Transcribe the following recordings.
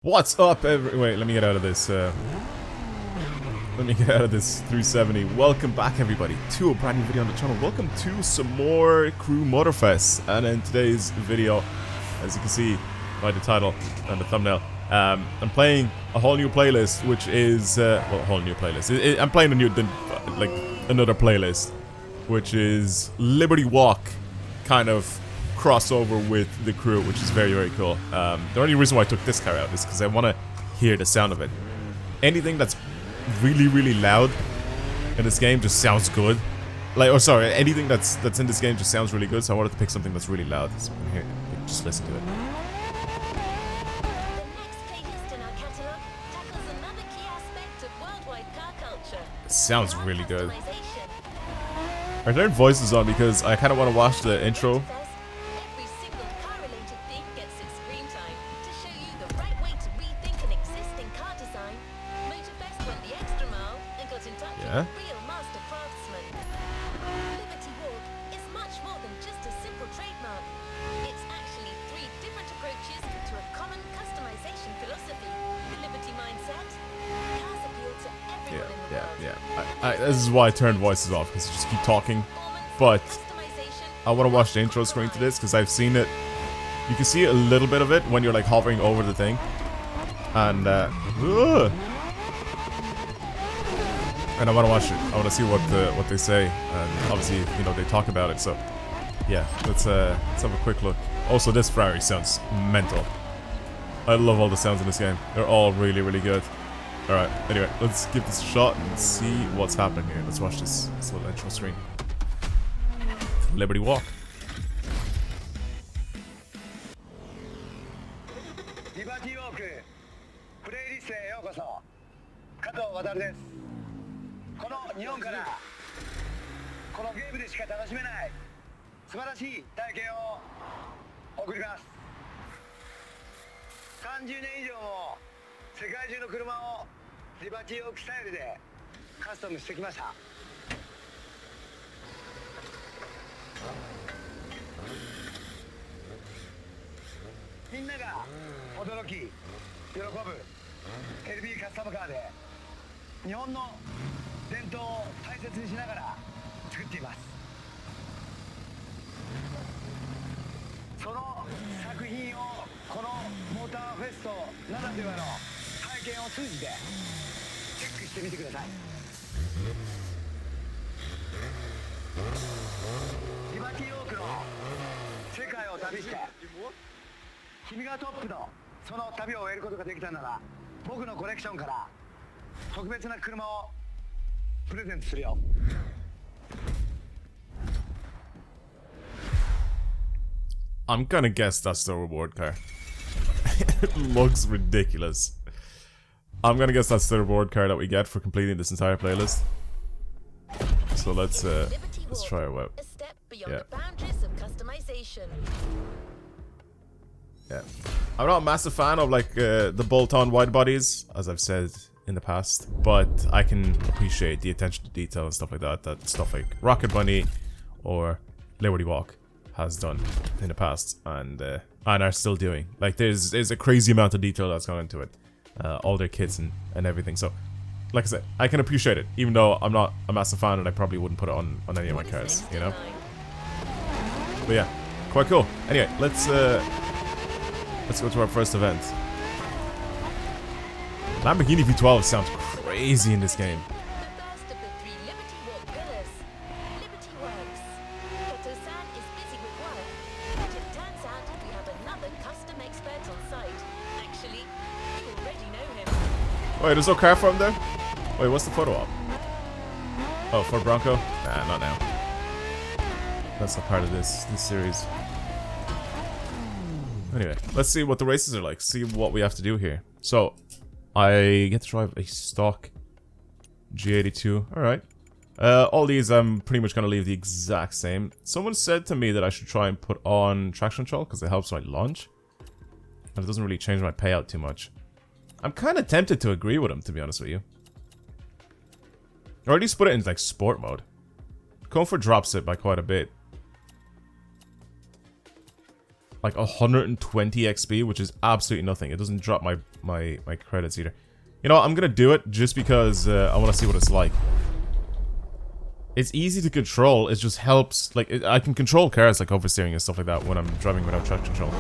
What's up, wait, let me get out of this. Let me get out of this 370. Welcome back, everybody, to a brand new video on the channel. Welcome to some more Crew MOTORFEST. And in today's video, as you can see by the title and the thumbnail, I'm playing a whole new playlist, which is well, a whole new playlist. I'm playing another playlist, which is Liberty Walk, kind of crossover with the Crew, which is very, very cool. The only reason why I took this car out is because I want to hear the sound of it. Anything that's really, really loud in this game just sounds good. Like, oh, sorry, anything that's in this game just sounds really good. So I wanted to pick something that's really loud, so we can hear it. Just listen to it. It sounds really good. I turned voices on because I kind of want to watch the intro. Yeah. Liberty Walk is much more than just a simple trademark. It's actually 3 different approaches to a common customization philosophy. The Liberty mindset. Cars appeal to everyone in the world. This is why I turned voices off, because I just keep talking. But I want to watch the intro screen to this because I've seen it. You can see a little bit of it when you're like hovering over the thing, and I want to watch it. I want to see what they say, and obviously, you know, they talk about it. So, yeah, let's have a quick look. Also, this Ferrari sounds mental. I love all the sounds in this game. They're all really, really good. All right. Anyway, let's give this a shot and see what's happening here. Let's watch this little intro screen. Liberty Walk. Liberty Walk プレイリストへようこそ。加藤渡です。この日本からこのゲームでしか楽しめない素晴らしい体験を送ります。30年以上も世界中の車をリバティオークスタイルでカスタムしてきました。みんなが驚き、喜ぶ LB カスタムカーで日本の伝統を大切にしながら作っています。その作品をこのモーターフェストならではの体験を通じてチェックしてみてください。リバティオークの世界を旅して君がトップのその旅を終えることができたなら僕のコレクションから特別な車をプレゼントするよ。I'm gonna guess that's the reward car. It looks ridiculous. I'm gonna guess that's the reward car that we get for completing this entire playlist. So let's try it out. Yeah. Yeah. I'm not a massive fan of like the bolt-on wide bodies, as I've said in the past, but I can appreciate the attention to detail and stuff like that. That stuff like Rocket Bunny or Liberty Walk has done in the past, and are still doing. Like there's a crazy amount of detail that's gone into it, all their kits and everything. So, like I said, I can appreciate it, even though I'm not a massive fan, and I probably wouldn't put it on any of my cars, you know. But yeah, quite cool. Anyway, let's go to our first event. Lamborghini V12 sounds crazy in this game. The first of the 3 Liberty Walk pillars. Liberty Works. Kato-san is busy with work, but it turns out we have another custom expert on site. Actually, you already know him. Wait, there's no car for him there? Wait, what's the photo op? Oh, Ford Bronco? Nah, not now. That's not part of this series. Anyway, let's see what the races are like. See what we have to do here. So, I get to drive a stock G82. Alright. All these I'm pretty much going to leave the exact same. Someone said to me that I should try and put on traction control because it helps my launch. And it doesn't really change my payout too much. I'm kind of tempted to agree with him, to be honest with you. Or at least put it in like sport mode. Comfort drops it by quite a bit. like 120 XP, which is absolutely nothing. It doesn't drop my credits either. You know what, I'm gonna do it just because I want to see what it's like. It's easy to control, it just helps, like, I can control cars like oversteering and stuff like that when I'm driving without traction control.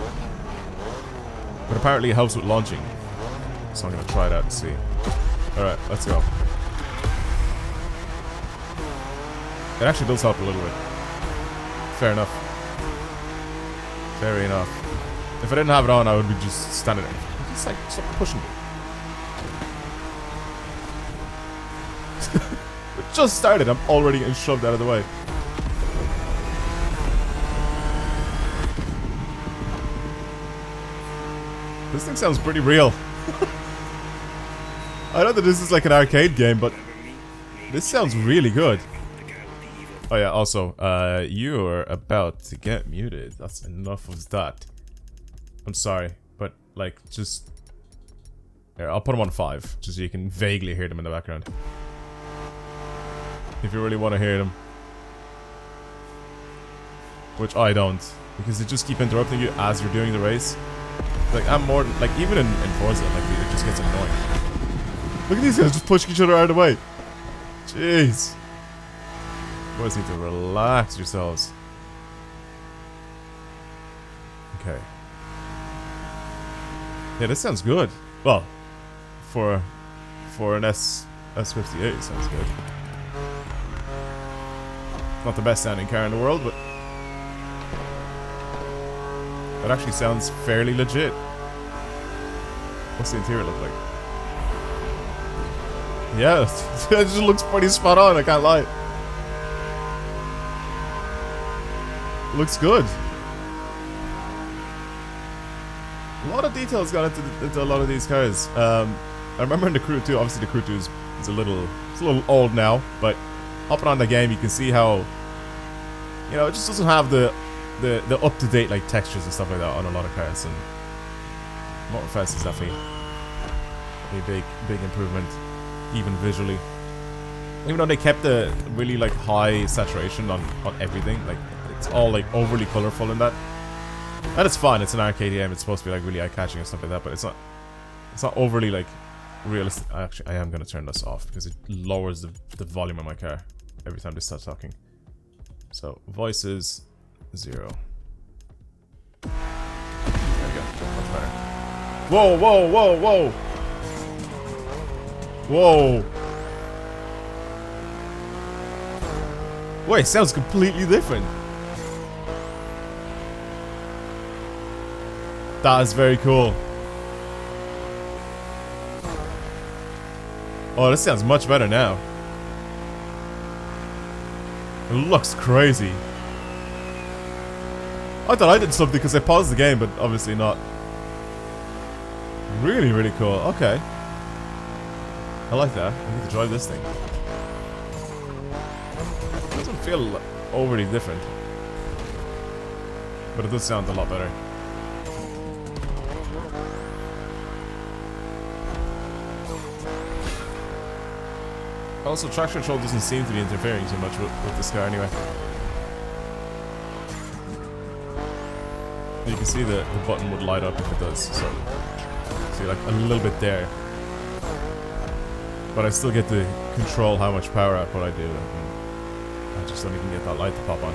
But apparently it helps with launching. So I'm gonna try that and see. Alright, let's go. It actually does help a little bit. Fair enough. Fair enough. If I didn't have it on, I would be just standing there. Just like, stop pushing me. It just started, I'm already getting shoved out of the way. This thing sounds pretty real. I know that this is like an arcade game, but this sounds really good. Oh yeah, also, you're about to get muted. That's enough of that. I'm sorry, but like, just... Here, I'll put them on 5, just so you can vaguely hear them in the background. If you really want to hear them. Which I don't, because they just keep interrupting you as you're doing the race. Like, I'm more, like, even in Forza, like, it just gets annoying. Look at these guys just pushing each other out of the way. Jeez. You guys need to relax yourselves. Okay. Yeah, this sounds good. Well, for an S58, it sounds good. Not the best sounding car in the world, but it actually sounds fairly legit. What's the interior look like? Yeah, it just looks pretty spot on, I can't lie. Looks good. A lot of details got into a lot of these cars. I remember in the Crew 2, obviously the Crew 2 is a little old now, but hopping on the game, you can see how, you know, it just doesn't have the up-to-date like textures and stuff like that on a lot of cars, and MOTORFEST is definitely a big improvement, even visually. Even though they kept the really like high saturation on everything, like it's all like overly colorful in that. And it's fun, it's an arcade game, it's supposed to be like really eye-catching and stuff like that, but it's not overly like realistic. Actually, I am gonna turn this off because it lowers the volume of my car every time they start talking. So voices 0. There we go, much better. Whoa, whoa, whoa, whoa! Whoa! Wait, it sounds completely different. That is very cool. Oh, this sounds much better now. It looks crazy. I thought I did something because I paused the game, but obviously not. Really, really cool. Okay. I like that. I need to drive this thing. It doesn't feel overly different. But it does sound a lot better. Also, traction control doesn't seem to be interfering too much with this car anyway. You can see the button would light up if it does, so see like a little bit there. But I still get to control how much power output I do. I just don't even get that light to pop on.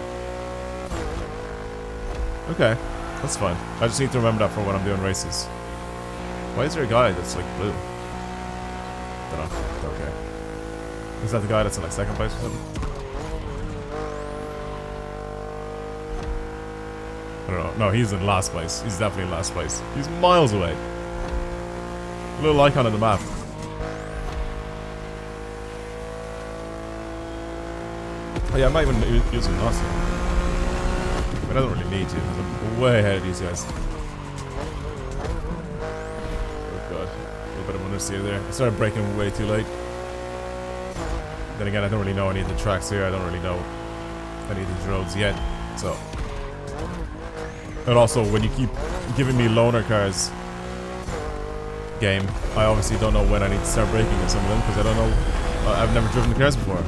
Okay, that's fine. I just need to remember that for when I'm doing races. Why is there a guy that's like blue? Don't know. Okay. Is that the guy that's in like second place or something? I don't know. No, he's in last place. He's definitely in last place. He's miles away. A little icon on the map. Oh yeah, I might even use him last time. But I don't really need to because I'm way ahead of these guys. Oh god. A little bit of understeer there. I started braking way too late. Then again, I don't really know any of the tracks here. I don't really know any of these roads yet. So. And also, when you keep giving me loaner cars game, I obviously don't know when I need to start braking in some of them because I don't know. I've never driven the cars before.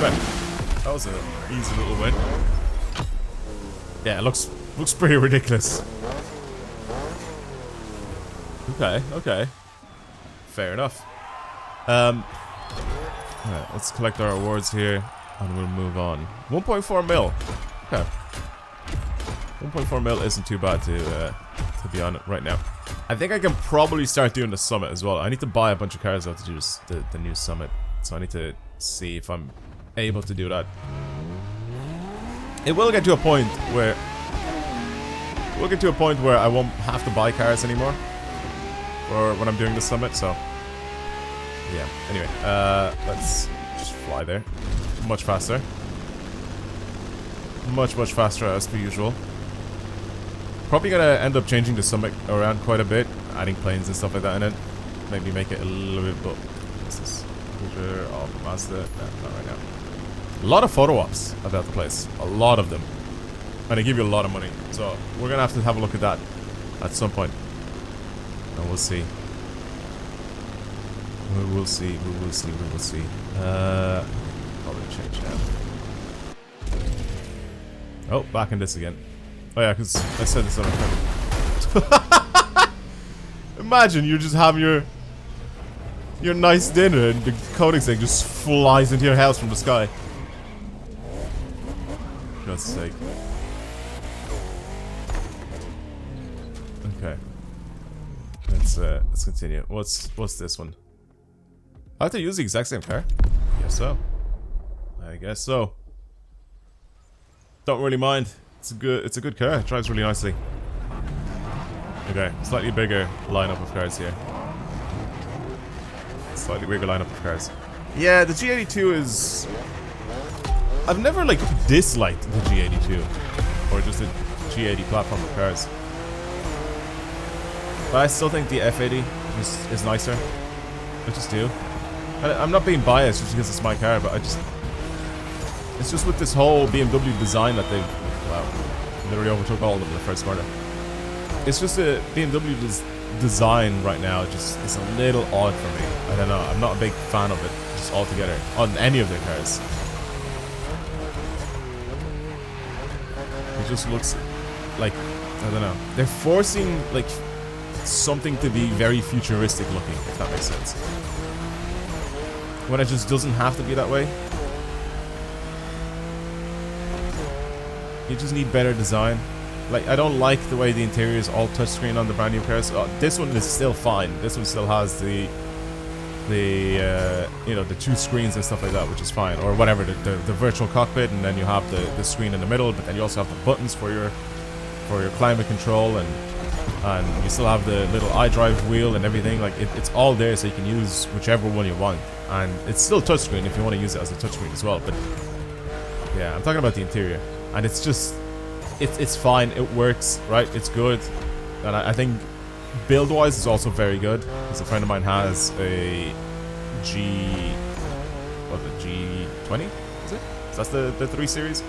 Right. was an easy little win. Yeah, it looks pretty ridiculous. Okay, okay. Fair enough. Alright, let's collect our awards here and we'll move on. 1.4 mil. Okay. 1.4 mil isn't too bad to be on it right now. I think I can probably start doing the summit as well. I need to buy a bunch of cars out to do this, the new summit. So I need to see if I'm able to do that. It will get to a point where I won't have to buy cars anymore for when I'm doing the summit, so yeah. Anyway, let's just fly there. Much faster. Much faster as per usual. Probably gonna end up changing the summit around quite a bit, adding planes and stuff like that in it. Maybe make it a little bit, but this is picture of Mazda. No, not right now. A lot of photo ops about the place. A lot of them. And they give you a lot of money. So we're gonna have to have a look at that at some point. And we'll see. We will see. Probably change now. Oh, back in this again. Oh yeah, because I said this on a record. Imagine you're just having your nice dinner and the coding thing just flies into your house from the sky. For God's sake. Okay. Let's continue. What's this one? I have to use the exact same car? Guess so. I guess so. Don't really mind. It's a good car. It drives really nicely. Okay, slightly bigger lineup of cars here. Slightly bigger lineup of cars. Yeah, the G82 is... I've never like disliked the G82 or just the G80 platform of cars. But I still think the F80 is nicer. I just do. I'm not being biased just because it's my car, but it's just with this whole BMW design that they've... Wow. Literally overtook all of them in the first corner. It's just a BMW design right now just is a little odd for me. I don't know. I'm not a big fan of it just altogether on any of their cars. It just looks like, I don't know. They're forcing like something to be very futuristic looking, if that makes sense. When it just doesn't have to be that way. You just need better design. Like, I don't like the way the interior is all touchscreen on the brand new cars. This one is still fine. This one still has the you know, the two screens and stuff like that, which is fine. Or whatever, the virtual cockpit, and then you have the screen in the middle, but then you also have the buttons for your climate control, and you still have the little iDrive wheel and everything. Like, it's all there, so you can use whichever one you want. And it's still touchscreen if you want to use it as a touchscreen as well. But yeah, I'm talking about the interior. And it's just, it's fine, it works, right? It's good. And I think build-wise is also very good. Because a friend of mine has a G20? Is it? So that's the 3 Series?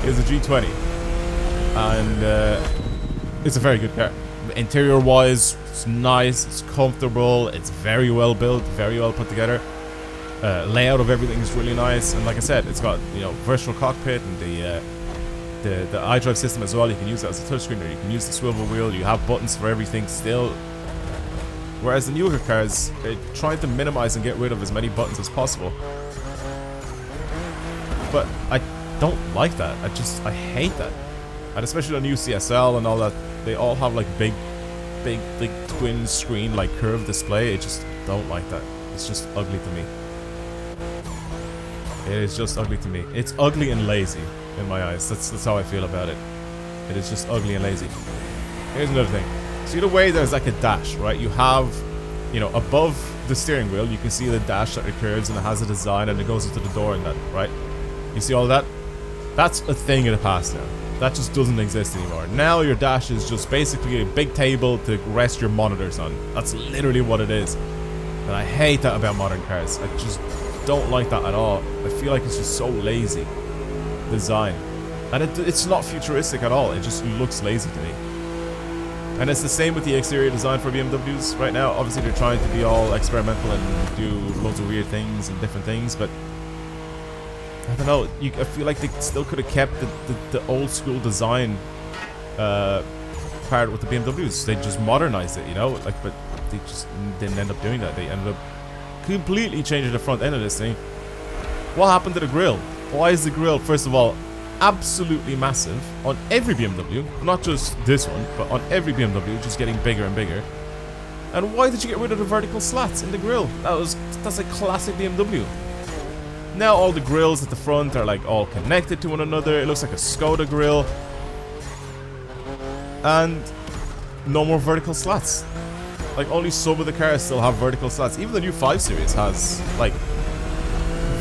It is a G20. And it's a very good car. Interior-wise, it's nice, it's comfortable, it's very well built, very well put together. Layout of everything is really nice, and like I said, it's got, you know, virtual cockpit and the iDrive system as well. You can use it as a touchscreen, or you can use the swivel wheel. You have buttons for everything still. Whereas the newer cars, they're trying to minimize and get rid of as many buttons as possible. But I don't like that. I hate that. And especially the new CSL and all that, they all have like big twin screen, like curved display. I just don't like that. It's just ugly to me. It is just ugly to me. It's ugly and lazy in my eyes. That's how I feel about it. It is just ugly and lazy. Here's another thing. See the way there's like a dash, right? You have, you know, above the steering wheel, you can see the dash that curves and it has a design and it goes into the door and that, right? You see all that? That's a thing in the past now. That just doesn't exist anymore. Now your dash is just basically a big table to rest your monitors on. That's literally what it is. And I hate that about modern cars. I just don't like that at all. I feel like it's just so lazy design, and it's not futuristic at all. It just looks lazy to me. And it's the same with the exterior design for BMWs right now. Obviously they're trying to be all experimental and do loads of weird things and different things, but I don't know. I feel like they still could have kept the old school design part with the BMWs. They just modernized it, you know. Like, but they just didn't end up doing that. They ended up completely changing the front end of this thing. What happened to the grille? Why is the grille, first of all, absolutely massive on every BMW? Not just this one, but on every BMW, just getting bigger and bigger. And why did you get rid of the vertical slats in the grille? That's a classic BMW. Now all the grills at the front are like all connected to one another. It looks like a Skoda grill. And no more vertical slats. Like, only some of the cars still have vertical slats. Even the new 5 Series has like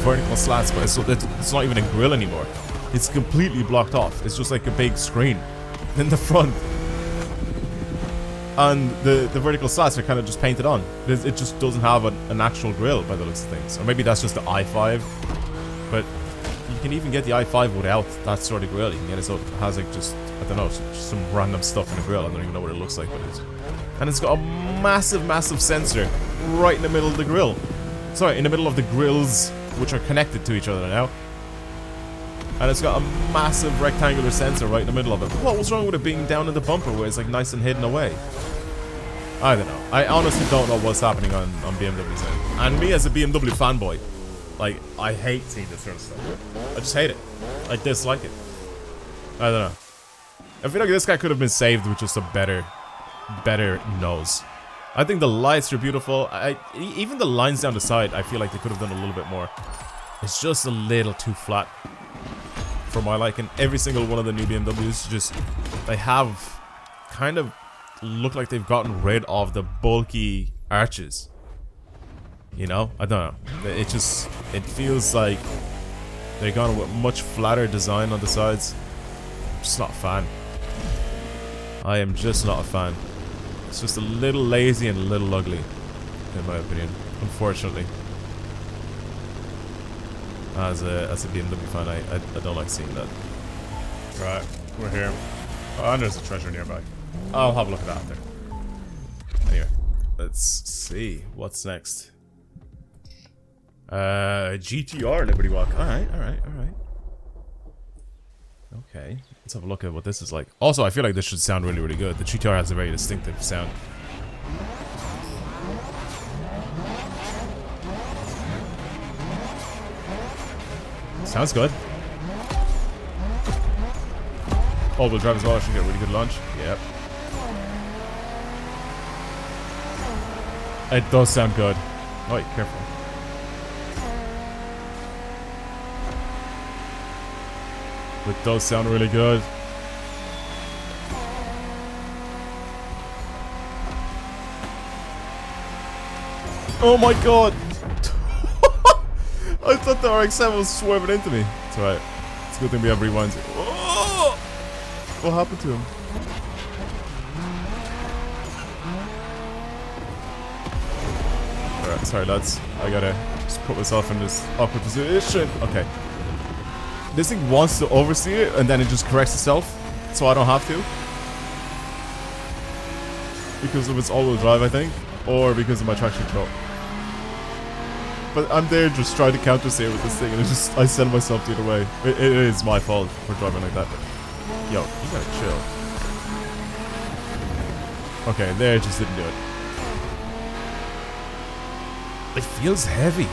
vertical slats, but it's not even a grille anymore. It's completely blocked off. It's just like a big screen in the front. And the vertical slats are kind of just painted on. It just doesn't have an actual grille by the looks of things. Or maybe that's just the i5. But you can even get the i5 without that sort of grille. You can get it so it has like just, I don't know, just some random stuff in the grille. I don't even know what it looks like, but and it's got a massive sensor right in the middle of the grille. Sorry, in the middle of the grills, which are connected to each other now. And it's got a massive rectangular sensor right in the middle of it. What was wrong with it being down in the bumper where it's like nice and hidden away? I don't know. I honestly don't know what's happening on BMW's end. And me as a BMW fanboy, like, I hate seeing this sort of stuff. I just hate it. I dislike it. I don't know. I feel like this guy could have been saved with just a better nose. I think the lights are beautiful. Even the lines down the side, I feel like they could have done a little bit more. It's just a little too flat for my liking. Every single one of the new BMWs, just, they have kind of look like they've gotten rid of the bulky arches. You know? I don't know. It feels like they've gone with much flatter design on the sides. I'm just not a fan. I am just not a fan. It's just a little lazy and a little ugly, in my opinion. Unfortunately. As a BMW fan, I don't like seeing that. Right, we're here. Oh, and there's a treasure nearby. I'll have a look at that after. Anyway, let's see what's next. GTR Liberty Walk. Alright. Okay, let's have a look at what this is like. Also, I feel like this should sound really good. The GTR has a very distinctive sound. Sounds good. All-wheel drive as well, I should get a really good launch. Yep. It does sound good. Oh, careful. It does sound really good. Oh my god! I thought the RX-7 was swerving into me. It's alright. It's a good thing we have rewinds. Oh! What happened to him? Alright, sorry lads. I gotta just put myself in this awkward position. Okay. This thing wants to oversteer and then it just corrects itself. So I don't have to. Because of its all-wheel drive, I think. Or because of my traction control. But I'm there just trying to counter-steer with this thing, and I send myself the other way. It is my fault for driving like that. But yo, you gotta chill. Okay, there, it just didn't do it. It feels heavy.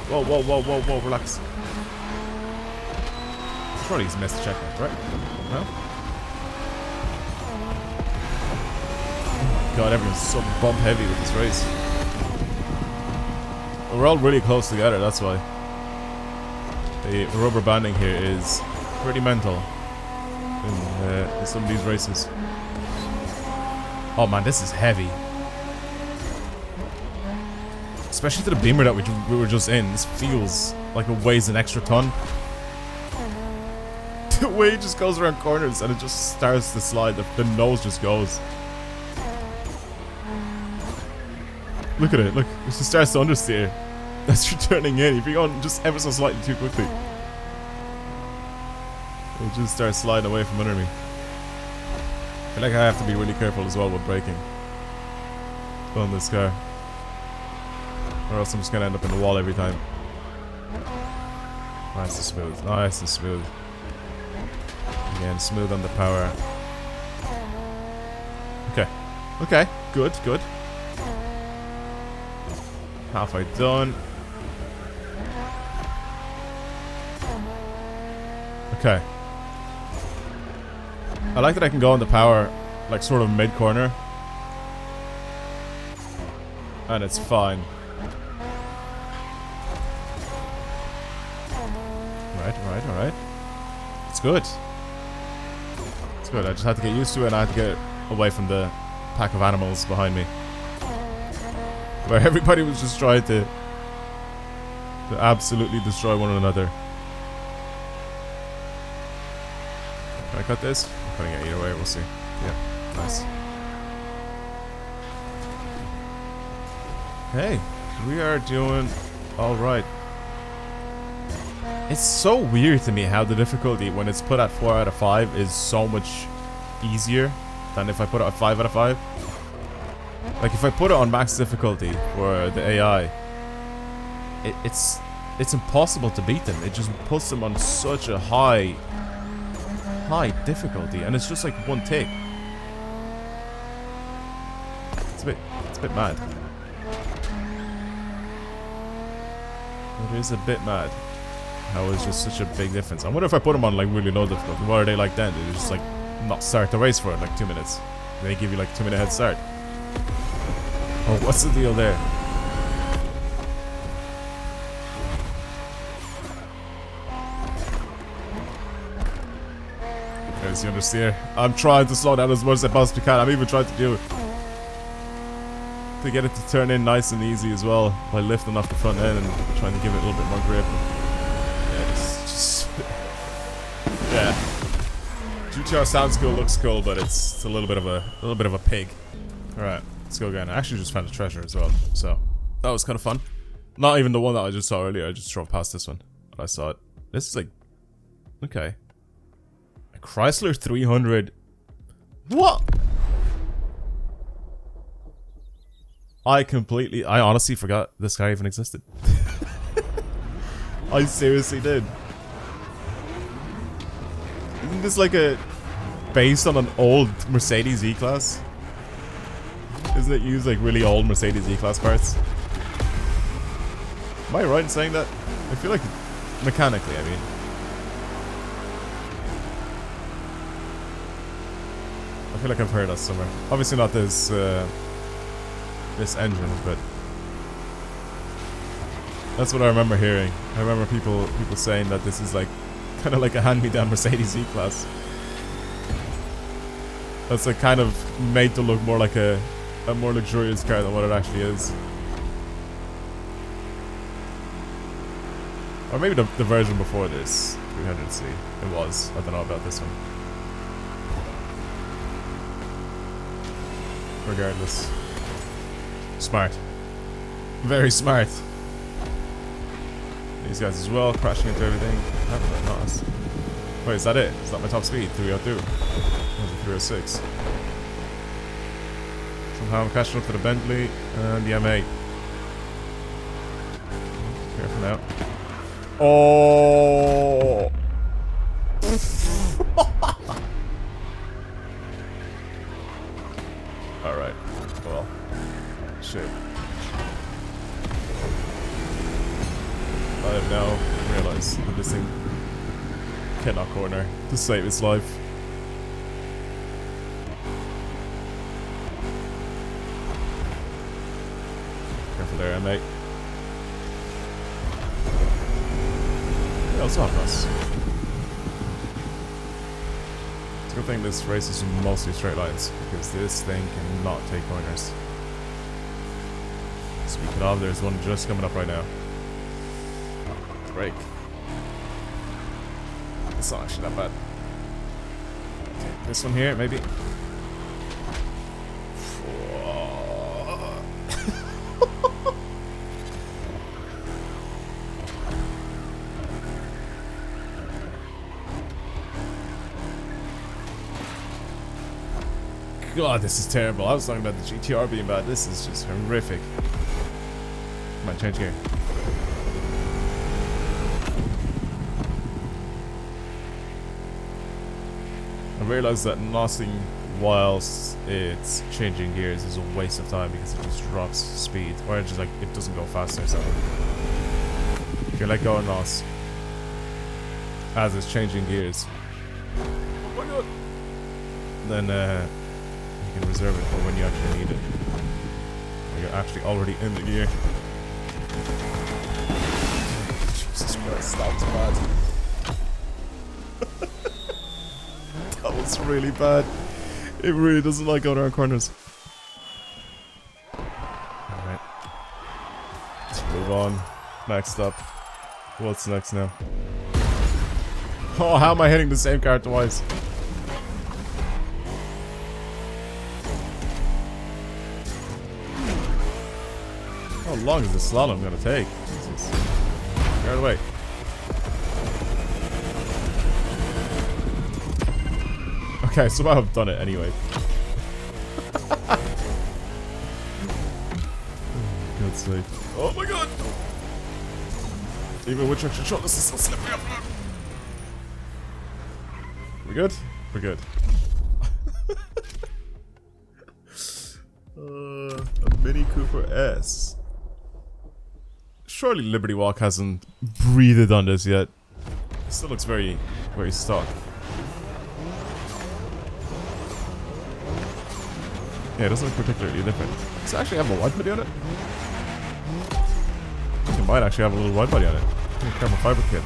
Whoa, relax. Surely he's missed the checkpoint, right? No? Oh my god, everyone's so bump heavy with this race. We're all really close together, that's why. The rubber banding here is pretty mental in some of these races. Oh man, this is heavy. Especially to the Beamer that we were just in. This feels like it weighs an extra ton. The way it just goes around corners and it just starts to slide. The nose just goes. Look at it, look. It just starts to understeer. As you're turning in. If you're going just ever so slightly too quickly, it just starts sliding away from under me. I feel like I have to be really careful as well with braking on this car. Or else I'm just gonna end up in the wall every time. Nice and smooth. Nice and smooth. Again, smooth on the power. Okay. Okay. Good, good. Halfway done. Okay. I like that I can go on the power, like sort of mid-corner. And it's fine. Alright. It's good. It's good. I just had to get used to it and I had to get away from the pack of animals behind me. Where everybody was just trying to absolutely destroy one another. Can I cut this? I'm cutting it either way, we'll see. Yeah, nice. Hey, we are doing alright. It's so weird to me how the difficulty, when it's put at 4 out of 5, is so much easier than if I put it at 5 out of 5. Like, if I put it on max difficulty for the AI, it's impossible to beat them. It just puts them on such a high difficulty, and it's just like one tick. It's a bit mad. It is a bit mad. How is just such a big difference? I wonder if I put them on like really low difficulty, what are they like then? They just like not start the race for it like 2 minutes. They give you like 2 minute head start. Oh, what's the deal there? There's the understeer. I'm trying to slow down as much as I possibly can. I'm even trying to do it. To get it to turn in nice and easy as well by lifting off the front end and trying to give it a little bit more grip. Yeah, it's just yeah. GTR sounds cool, looks cool, but it's a little bit of a pig. All right, let's go again. I actually just found a treasure as well, so that was kind of fun. Not even the one that I just saw earlier. I just drove past this one, but I saw it. This is like okay. A Chrysler 300. What? I honestly forgot this car even existed. I seriously did. Isn't this like based on an old Mercedes E-Class? Isn't it used like really old Mercedes E-Class parts? Am I right in saying that? I feel like mechanically, I mean. I feel like I've heard that somewhere. Obviously not this this engine, but that's what I remember hearing. I remember people saying that this is like kind of like a hand-me-down Mercedes E-Class. That's like kind of made to look more like a more luxurious car than what it actually is. Or maybe the version before this 300C. It was. I don't know about this one. Regardless. Smart. Very smart. These guys as well, crashing into everything. Nice. Wait, is that it? Is that my top speed? 302. That was a 306. Somehow I'm catching up to the Bentley and the M8. Careful now. Oh! Alright. Well. Shit. I have now realized that this thing cannot corner to save its life. Careful there, mate. Yeah, also have us. It's a good thing this race is mostly straight lines, because this thing cannot take corners. Speaking of, there's one just coming up right now. Break. It's not actually that bad. Okay, this one here, maybe. God, this is terrible. I was talking about the GTR being bad. This is just horrific. Come on, change gear. I realized that nothing whilst it's changing gears is a waste of time because it just drops speed, or it just like it doesn't go faster. So if you let go and NOS as it's changing gears, oh my god, then you can reserve it for when you actually need it. Or you're actually already in the gear. Jesus Christ, that was bad. That was really bad. It really doesn't like going around corners. Alright. Let's move on. Next up. What's next now? Oh, how am I hitting the same car twice? How long is this slalom gonna take? Jesus. Get out of the way. Okay, somehow I've done it anyway. God's sake. Oh my god! Even with traction control, this is still slipping up. We good? We're good. A Mini Cooper S. Surely Liberty Walk hasn't breathed on this yet. It still looks very, very stock. Yeah, it doesn't look particularly different. Does it actually have a wide body on it? I think it might actually have a little wide body on it. I think carbon fiber kit.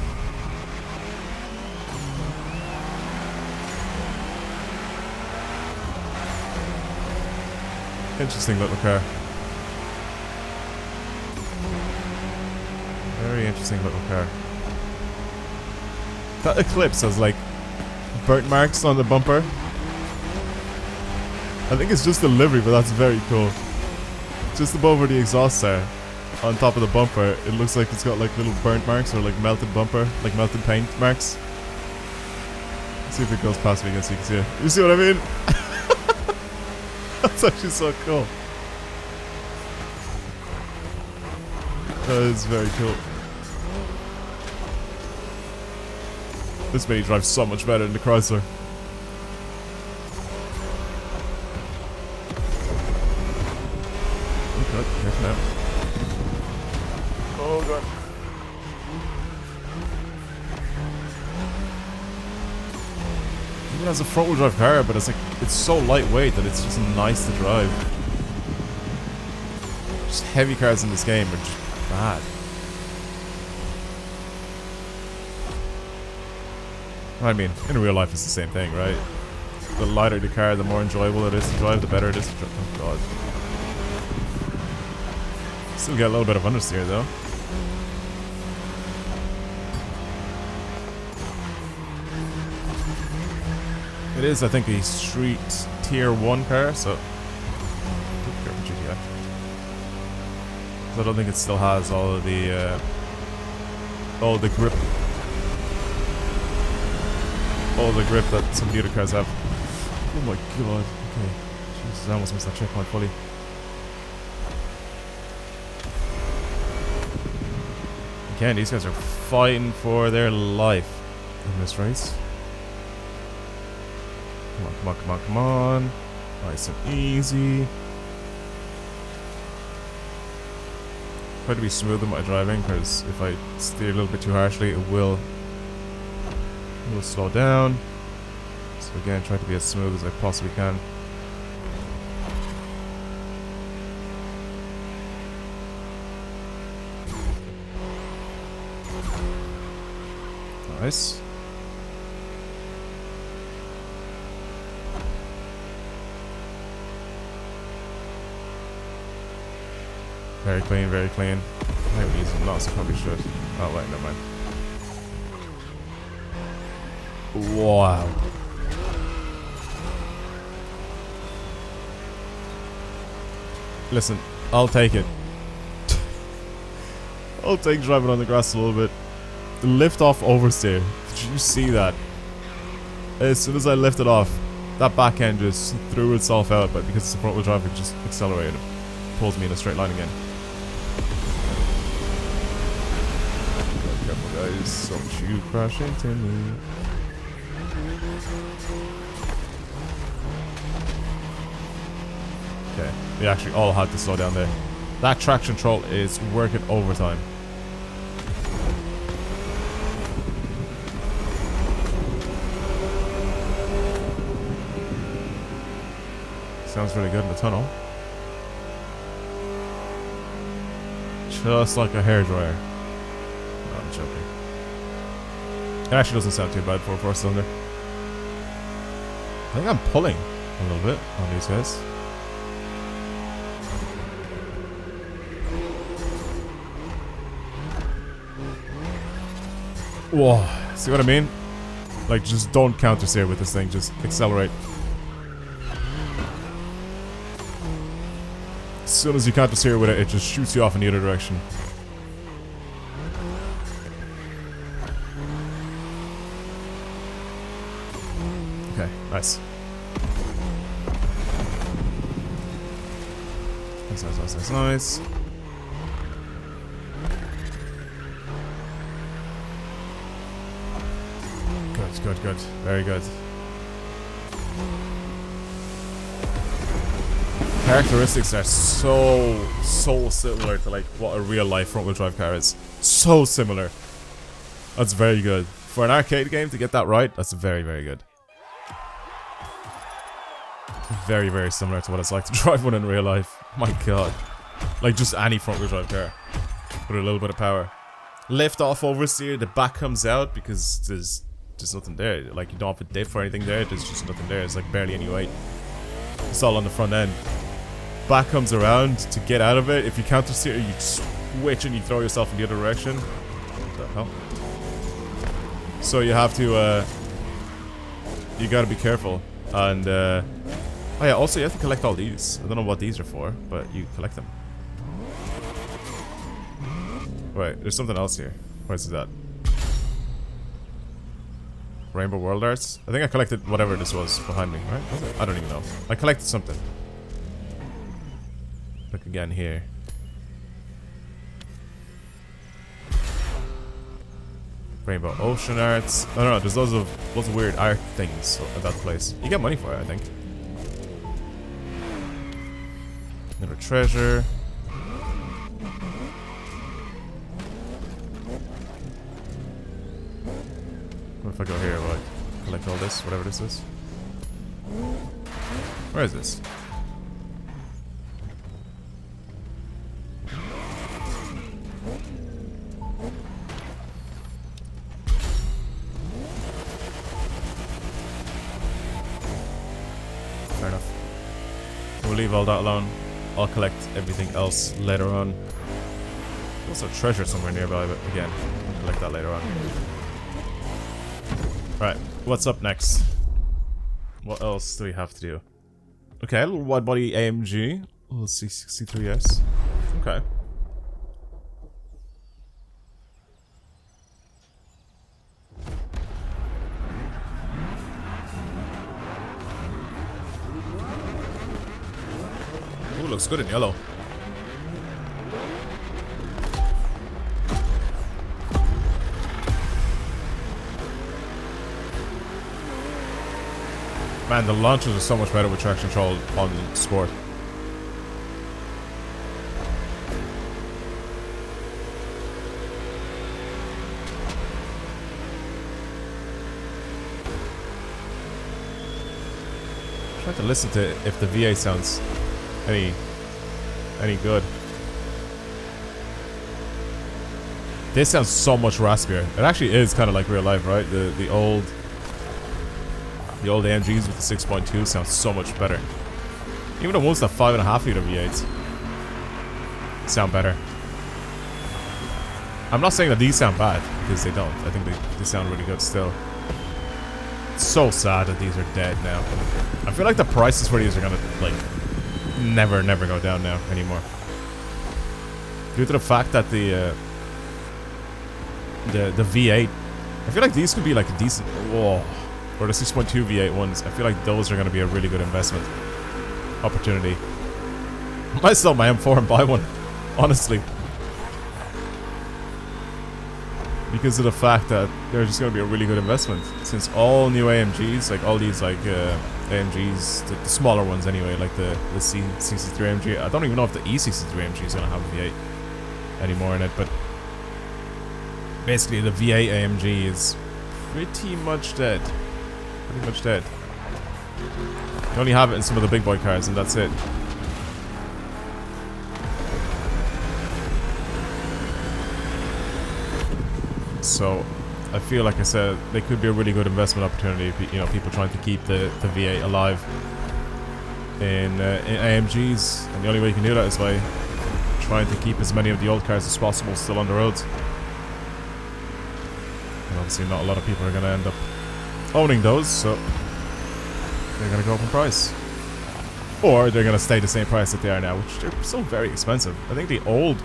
Interesting little car. Very interesting little car. That Eclipse has like burnt marks on the bumper. I think it's just the livery, but that's very cool. Just above where the exhaust there, on top of the bumper, it looks like it's got like little burnt marks or like melted bumper, like melted paint marks. Let's see if it goes past me again so you can see it. You see what I mean? That's actually so cool. That is very cool. This Mini drives so much better than the Chrysler. Oh god, careful now. Oh god. Even as a front-wheel drive car, but it's so lightweight that it's just nice to drive. Just heavy cars in this game are just bad. I mean, in real life it's the same thing, right? The lighter the car, the more enjoyable it is to drive, the better it is to drive. Oh god. Still get a little bit of understeer though. It is, I think, a street tier 1 car, so careful GTR. I don't think it still has all of the grip. All the grip that some of the other cars have. Oh my god. Okay. Jesus, I almost missed that checkpoint fully. Again, these guys are fighting for their life in this race. Come on, come on, come on, come on. Nice and easy. Try to be smooth in my driving, because if I steer a little bit too harshly, it will slow down. So again, try to be as smooth as I possibly can. Nice. Very clean, very clean. I haven't used them lots, I probably should. Oh wait, never mind. Wow. Listen, I'll take it. I'll take driving on the grass a little bit. The lift off oversteer. Did you see that? As soon as I lifted off, that back end just threw itself out, but because it's a front wheel drive, it just accelerated. Pulls me in a straight line again. Careful guys, don't you crash into me. Okay, they actually all had to slow down there. That traction control is working overtime. Sounds really good in the tunnel. Just like a hairdryer. No, I'm joking. It actually doesn't sound too bad for a 4-cylinder. I think I'm pulling a little bit on these guys. Whoa, see what I mean? Like, just don't counter steer with this thing, just accelerate. As soon as you counter steer with it, it just shoots you off in the other direction. Okay, nice. Nice. Good. Very good. Characteristics are so similar to like what a real life front wheel drive car is. So similar. That's very good. For an arcade game to get that right, that's very good. Very similar to what it's like to drive one in real life. My god. Like just any front wheel drive car with a little bit of power. Lift off oversteer, the back comes out because there's nothing there. Like you don't have a diff or anything there, there's just nothing there. It's like barely any weight. It's all on the front end. Back comes around to get out of it. If you counter steer, you switch and you throw yourself in the other direction. What the hell? So you have to you gotta be careful. And oh yeah, also you have to collect all these. I don't know what these are for, but you collect them. Wait, there's something else here. Where's that? Rainbow World Arts? I think I collected whatever this was behind me, right? Was it? I don't even know. I collected something. Look again here. Rainbow Ocean Arts. I don't know, there's loads of weird art things at that place. You get money for it, I think. Another treasure. What if I go here, will I collect all this, whatever this is? Where is this? Fair enough. We'll leave all that alone. I'll collect everything else later on. There's also a treasure somewhere nearby, but again, I'll collect that later on. Right, what's up next? What else do we have to do? Okay, a little wide body AMG. A little C63S. Okay. Ooh, looks good in yellow. Man, the launchers are so much better with traction control on Sport. I'm trying to listen to if the V8 sounds any good. This sounds so much raspier. It actually is kind of like real life, right? The old AMGs with the 6.2 sound so much better. Even the ones that 5.5 liter V8s sound better. I'm not saying that these sound bad, because they don't. I think they sound really good still. It's so sad that these are dead now. I feel like the prices for these are gonna, like, never go down now anymore. Due to the fact that the V8, I feel like these could be like a decent, whoa. Or the 6.2 V8 ones, I feel like those are going to be a really good investment opportunity. I might sell my M4 and buy one, honestly. because of the fact that they're just going to be a really good investment. Since all new AMGs, like all these like AMGs, the smaller ones anyway, like the C63 AMG. I don't even know if the E63 AMG is going to have a V8 anymore in it, but basically the V8 AMG is pretty much dead. Pretty much dead. You only have it in some of the big boy cars, and that's it. So, I feel like I said, they could be a really good investment opportunity. You know, people trying to keep the V8 alive in AMGs, and the only way you can do that is by trying to keep as many of the old cars as possible still on the roads. And obviously, not a lot of people are going to end up owning those, so they're going to go up in price. Or they're going to stay the same price that they are now, which they're still very expensive. I think the old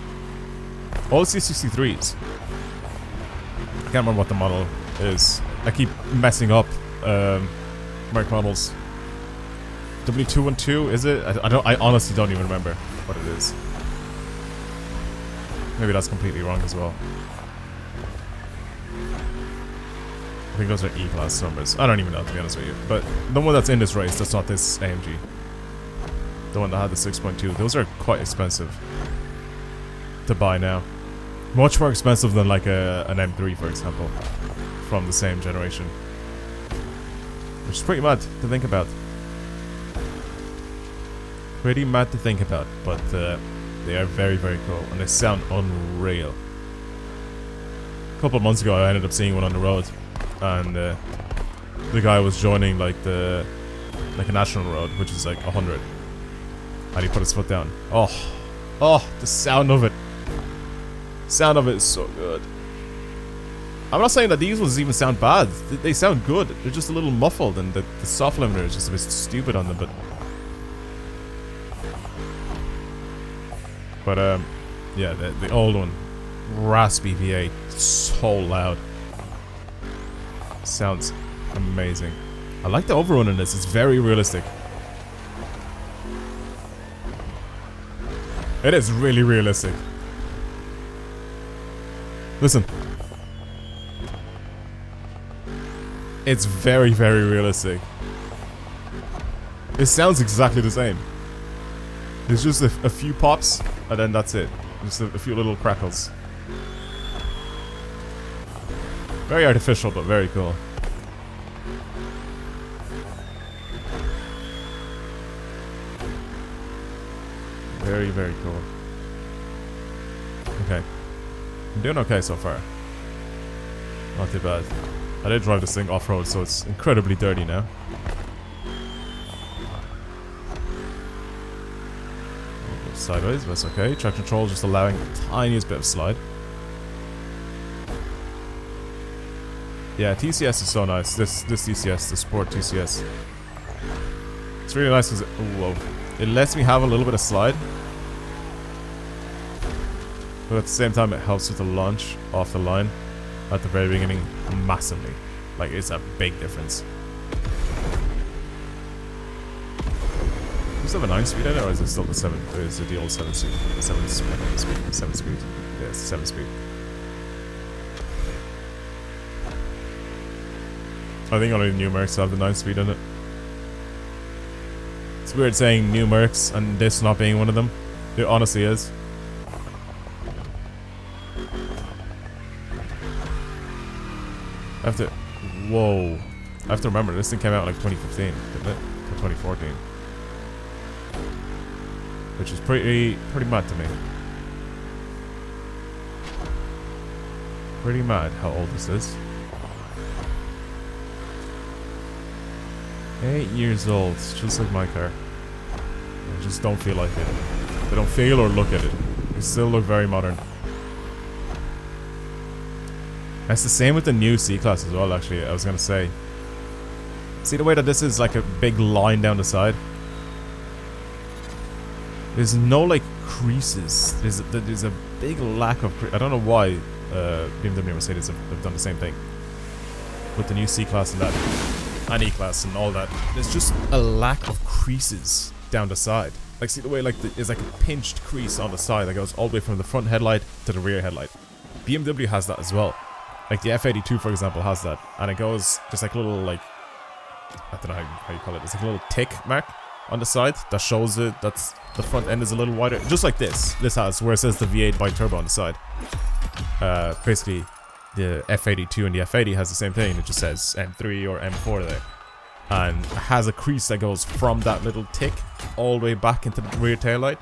C63s, I can't remember what the model is. I keep messing up mark models. W212, is it? I honestly don't even remember what it is. Maybe that's completely wrong as well. I think those are E-class numbers. I don't even know, to be honest with you. But the one that's in this race, that's not this AMG. The one that had the 6.2. Those are quite expensive to buy now. Much more expensive than like an M3, for example, from the same generation. Which is pretty mad to think about. Pretty mad to think about, but they are very, very cool, and they sound unreal. A couple of months ago, I ended up seeing one on the road, and the guy was joining like a national road, which is like 100, and he put his foot down. Oh, the sound of it. Sound of it is so good. I'm not saying that these ones even sound bad. They sound good. They're just a little muffled, and the soft limiter is just a bit stupid on them. But yeah, the old one, raspy V8, so loud. Sounds amazing. I like the overrun in this. It's very realistic. It is really realistic. Listen. It's very, very realistic. It sounds exactly the same. There's just a few pops, and then that's it. Just a few little crackles. Very artificial, but very cool. Very, very cool. Okay. I'm doing okay so far. Not too bad. I did drive this thing off-road, so it's incredibly dirty now. Sideways, but that's okay. Traction control just allowing the tiniest bit of slide. Yeah, TCS is so nice. This TCS, the Sport TCS. It's really nice because it lets me have a little bit of slide. But at the same time, it helps with the launch off the line at the very beginning massively. Like, it's a big difference. Does it have a 9-speed in it, or is it still the 7? Or is it the old 7-speed? 7-speed. Yeah, it's 7-speed. I think only the new Mercs have the 9-speed in it. It's weird saying new Mercs and this not being one of them. It honestly is. I have to... Whoa. I have to remember, this thing came out in like 2015, didn't it? Or 2014. Which is pretty mad to me. Pretty mad how old this is. 8 years old, just like my car. I just don't feel like it. They don't feel or look at it. They still look very modern. It's the same with the new C-Class as well, actually, I was gonna say. See the way that this is like a big line down the side? There's no, like, creases. There's a big lack of... I don't know why BMW and Mercedes have done the same thing. With the new C-Class and that. And E-Class and all that. There's just a lack of creases down the side. Like, see the way, like, there's like a pinched crease on the side that goes all the way from the front headlight to the rear headlight. BMW has that as well. Like the F82, for example, has that, and it goes just like a little, like, I don't know how you call it. It's like a little tick mark on the side that shows it that's the front end is a little wider, just like this. This has where it says the V8 bi-turbo on the side. Basically, the F82 and the F80 has the same thing. It just says M3 or M4 there, and it has a crease that goes from that little tick all the way back into the rear taillight,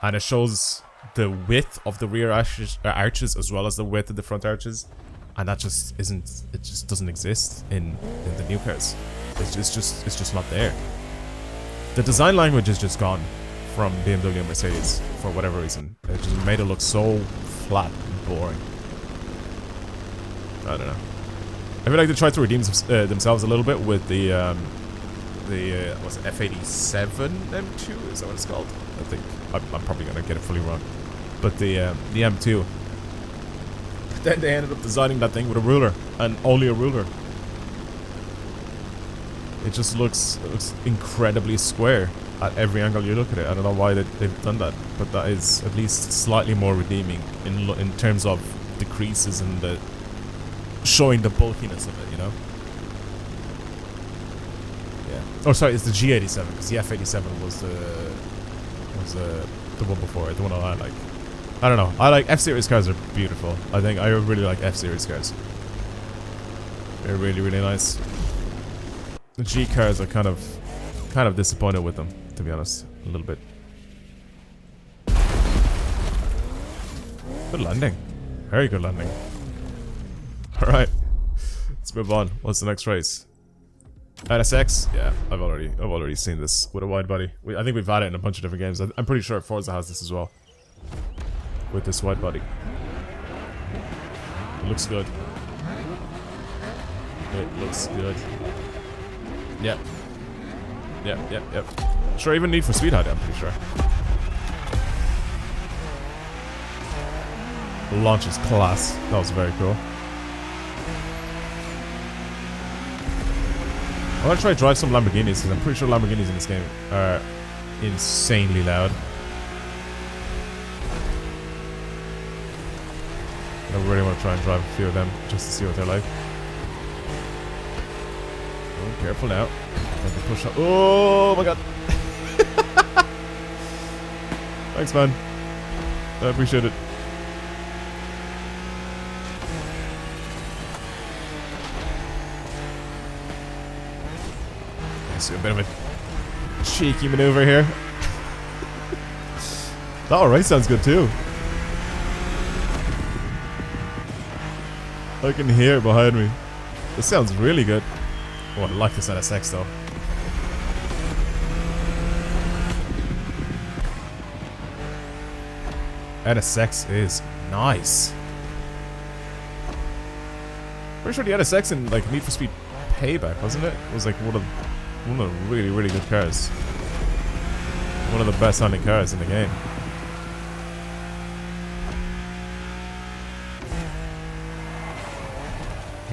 and it shows the width of the rear arches as well as the width of the front arches, and that just isn't. It just doesn't exist in the new cars. It's just not there. The design language is just gone from BMW and Mercedes for whatever reason. It just made it look so flat and boring. I don't know. I feel like they tried to redeem themselves a little bit with the what's it, F87 M2? Is that what it's called? I think I'm probably gonna get it fully wrong, but the M2. Then they ended up designing that thing with a ruler and only a ruler. It just looks incredibly square at every angle you look at it. I don't know why they've done that, but that is at least slightly more redeeming in terms of the creases and the showing the bulkiness of it, you know? Yeah. Oh, sorry, it's the G87, because the F87 was the one before it, the one I like. I don't know. I like F-Series cars are beautiful. I think I really like F-Series cars. They're really, really nice. The G cars are kind of disappointed with them, to be honest, a little bit. Good landing. Very good landing. Alright. Let's move on. What's the next race? NSX? Yeah, I've already seen this with a wide body. I think we've had it in a bunch of different games. I'm pretty sure Forza has this as well. With this wide body. It looks good. It looks good. Yep. Yep. Sure, even Need for Speed had it, I'm pretty sure. The launch is class. That was very cool. I want to try to drive some Lamborghinis, because I'm pretty sure Lamborghinis in this game are insanely loud. I really want to try and drive a few of them, just to see what they're like. Oh, careful now. Let me push up. Oh my god. Thanks, man. I appreciate it. Let's do a bit of a cheeky maneuver here. That alright sounds good too. I can hear it behind me. This sounds really good. Oh, I like this NSX though. NSX is nice. Pretty sure the NSX in like Need for Speed Payback, wasn't it? It was like one of the really, really good cars. One of the best sounding cars in the game.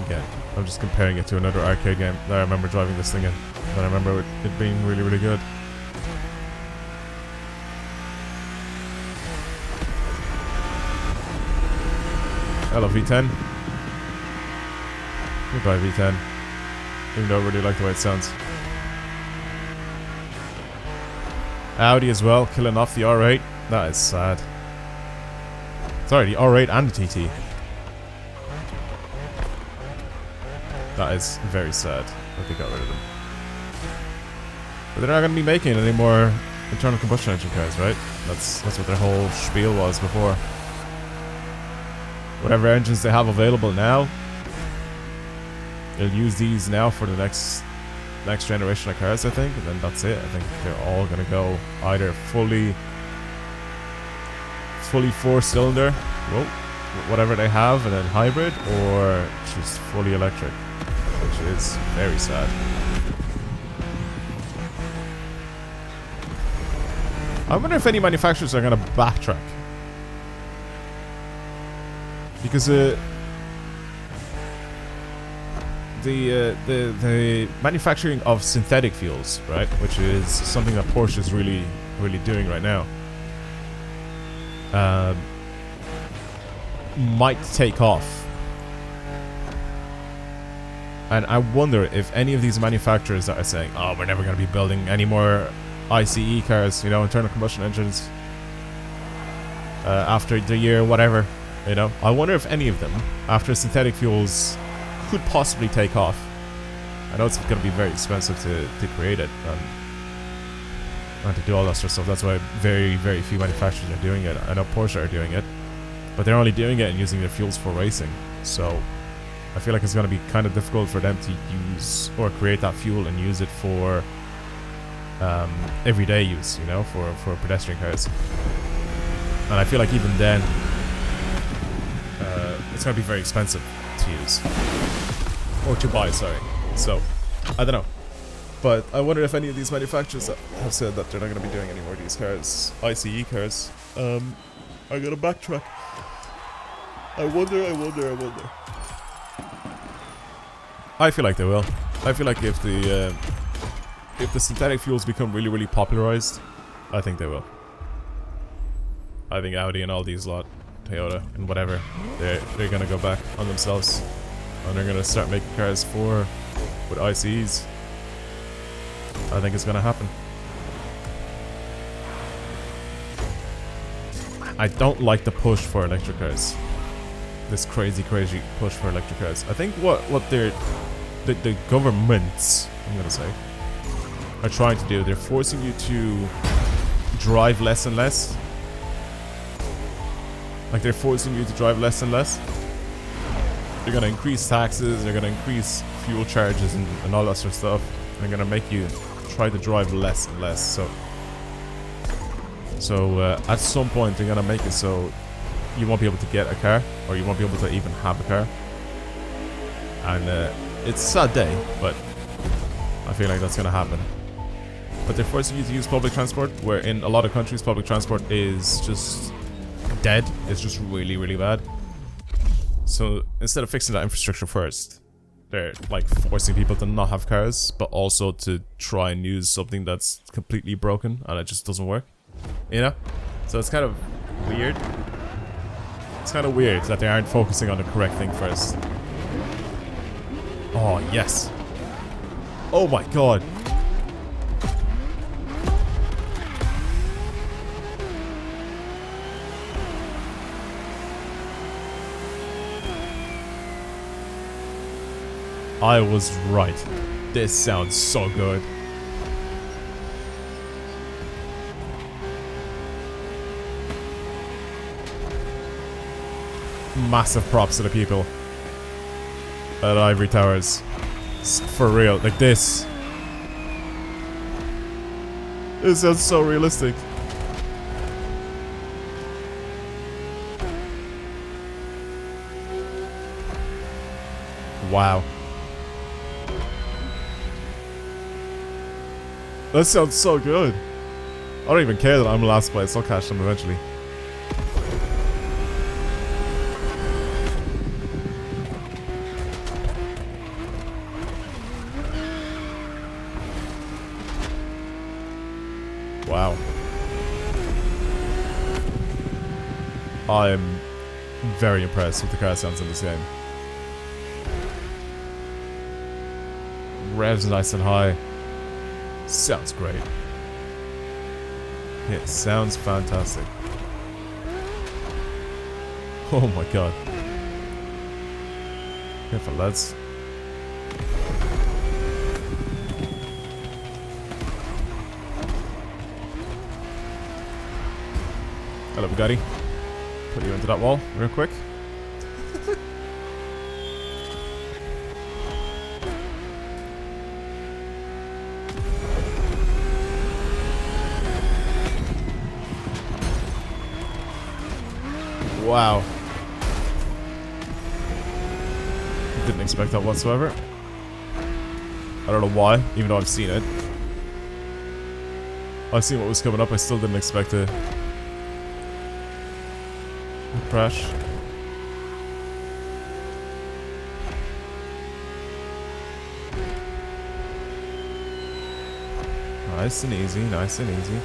Again, I'm just comparing it to another arcade game that I remember driving this thing in. And I remember it being really, really good. Hello, V10. Goodbye, V10. Even though I really like the way it sounds. Audi as well, killing off the R8. That is sad. Sorry, the R8 and the TT. That is very sad that they got rid of them. But they're not going to be making any more internal combustion engine cars, right? That's what their whole spiel was before. Whatever engines they have available now, they'll use these now for the next generation of cars, I think, and then that's it. I think they're all going to go either fully 4-cylinder, whatever they have, and then hybrid, or just fully electric. Which is very sad. I wonder if any manufacturers are going to backtrack, because the manufacturing of synthetic fuels, right, which is something that Porsche is really doing right now, might take off And I wonder if any of these manufacturers that are saying, oh, we're never going to be building any more ICE cars, you know, internal combustion engines, after the year whatever, you know. I wonder if any of them, after synthetic fuels could possibly take off. I know it's going to be very expensive to create it and to do all that sort of stuff. That's why very, very few manufacturers are doing it. I know Porsche are doing it, but they're only doing it and using their fuels for racing. So I feel like it's going to be kind of difficult for them to use or create that fuel and use it for everyday use, you know, for pedestrian cars. And I feel like even then, it's going to be very expensive to use. Or to buy, sorry. So, I don't know. But I wonder if any of these manufacturers that have said that they're not going to be doing any more of these cars, ICE cars, are going to backtrack. I wonder. I feel like they will. I feel like if the synthetic fuels become really, really popularized, I think they will. I think Audi and all these lot, Toyota and whatever, they're gonna go back on themselves, and they're gonna start making cars with ICEs. I think it's gonna happen. I don't like the push for electric cars. This crazy push for electric cars. I think what the governments, I'm gonna say, are trying to do, they're forcing you to drive less and less. Like, they're forcing you to drive less and less. They're gonna increase taxes, they're gonna increase fuel charges and all that sort of stuff. And they're gonna make you try to drive less and less. So at some point they're gonna make it so you won't be able to get a car, or you won't be able to even have a car. And it's a sad day, but I feel like that's gonna happen. But they're forcing you to use public transport, where in a lot of countries public transport is just dead. It's just really, really bad. So instead of fixing that infrastructure first, they're like forcing people to not have cars, but also to try and use something that's completely broken and it just doesn't work, you know. So it's kind of weird. It's kind of weird that they aren't focusing on the correct thing first. Oh yes. Oh my god. I was right. This sounds so good. Massive props to the people at Ivory Towers. For real, like this. This sounds so realistic. Wow. That sounds so good. I don't even care that I'm last place. I'll catch them eventually. Wow. I'm very impressed with the car sounds in this game. Revs nice and high. Sounds great. It sounds fantastic. Oh my god. Careful, lads. Hello, Bugatti. Put you into that wall real quick. Wow. Didn't expect that whatsoever. I don't know why, even though I've seen it. I've seen what was coming up, I still didn't expect a crash. Nice and easy, nice and easy.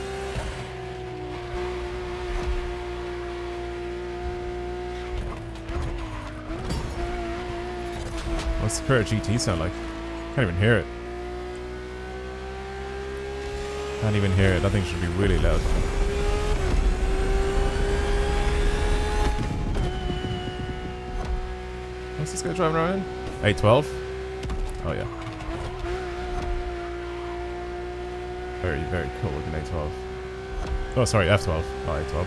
What's the Courier GT sound like? Can't even hear it. Can't even hear it. That thing should be really loud. What's this guy driving around in? 812? Oh yeah. Very, very cool looking A12. Oh, sorry, F12. Oh,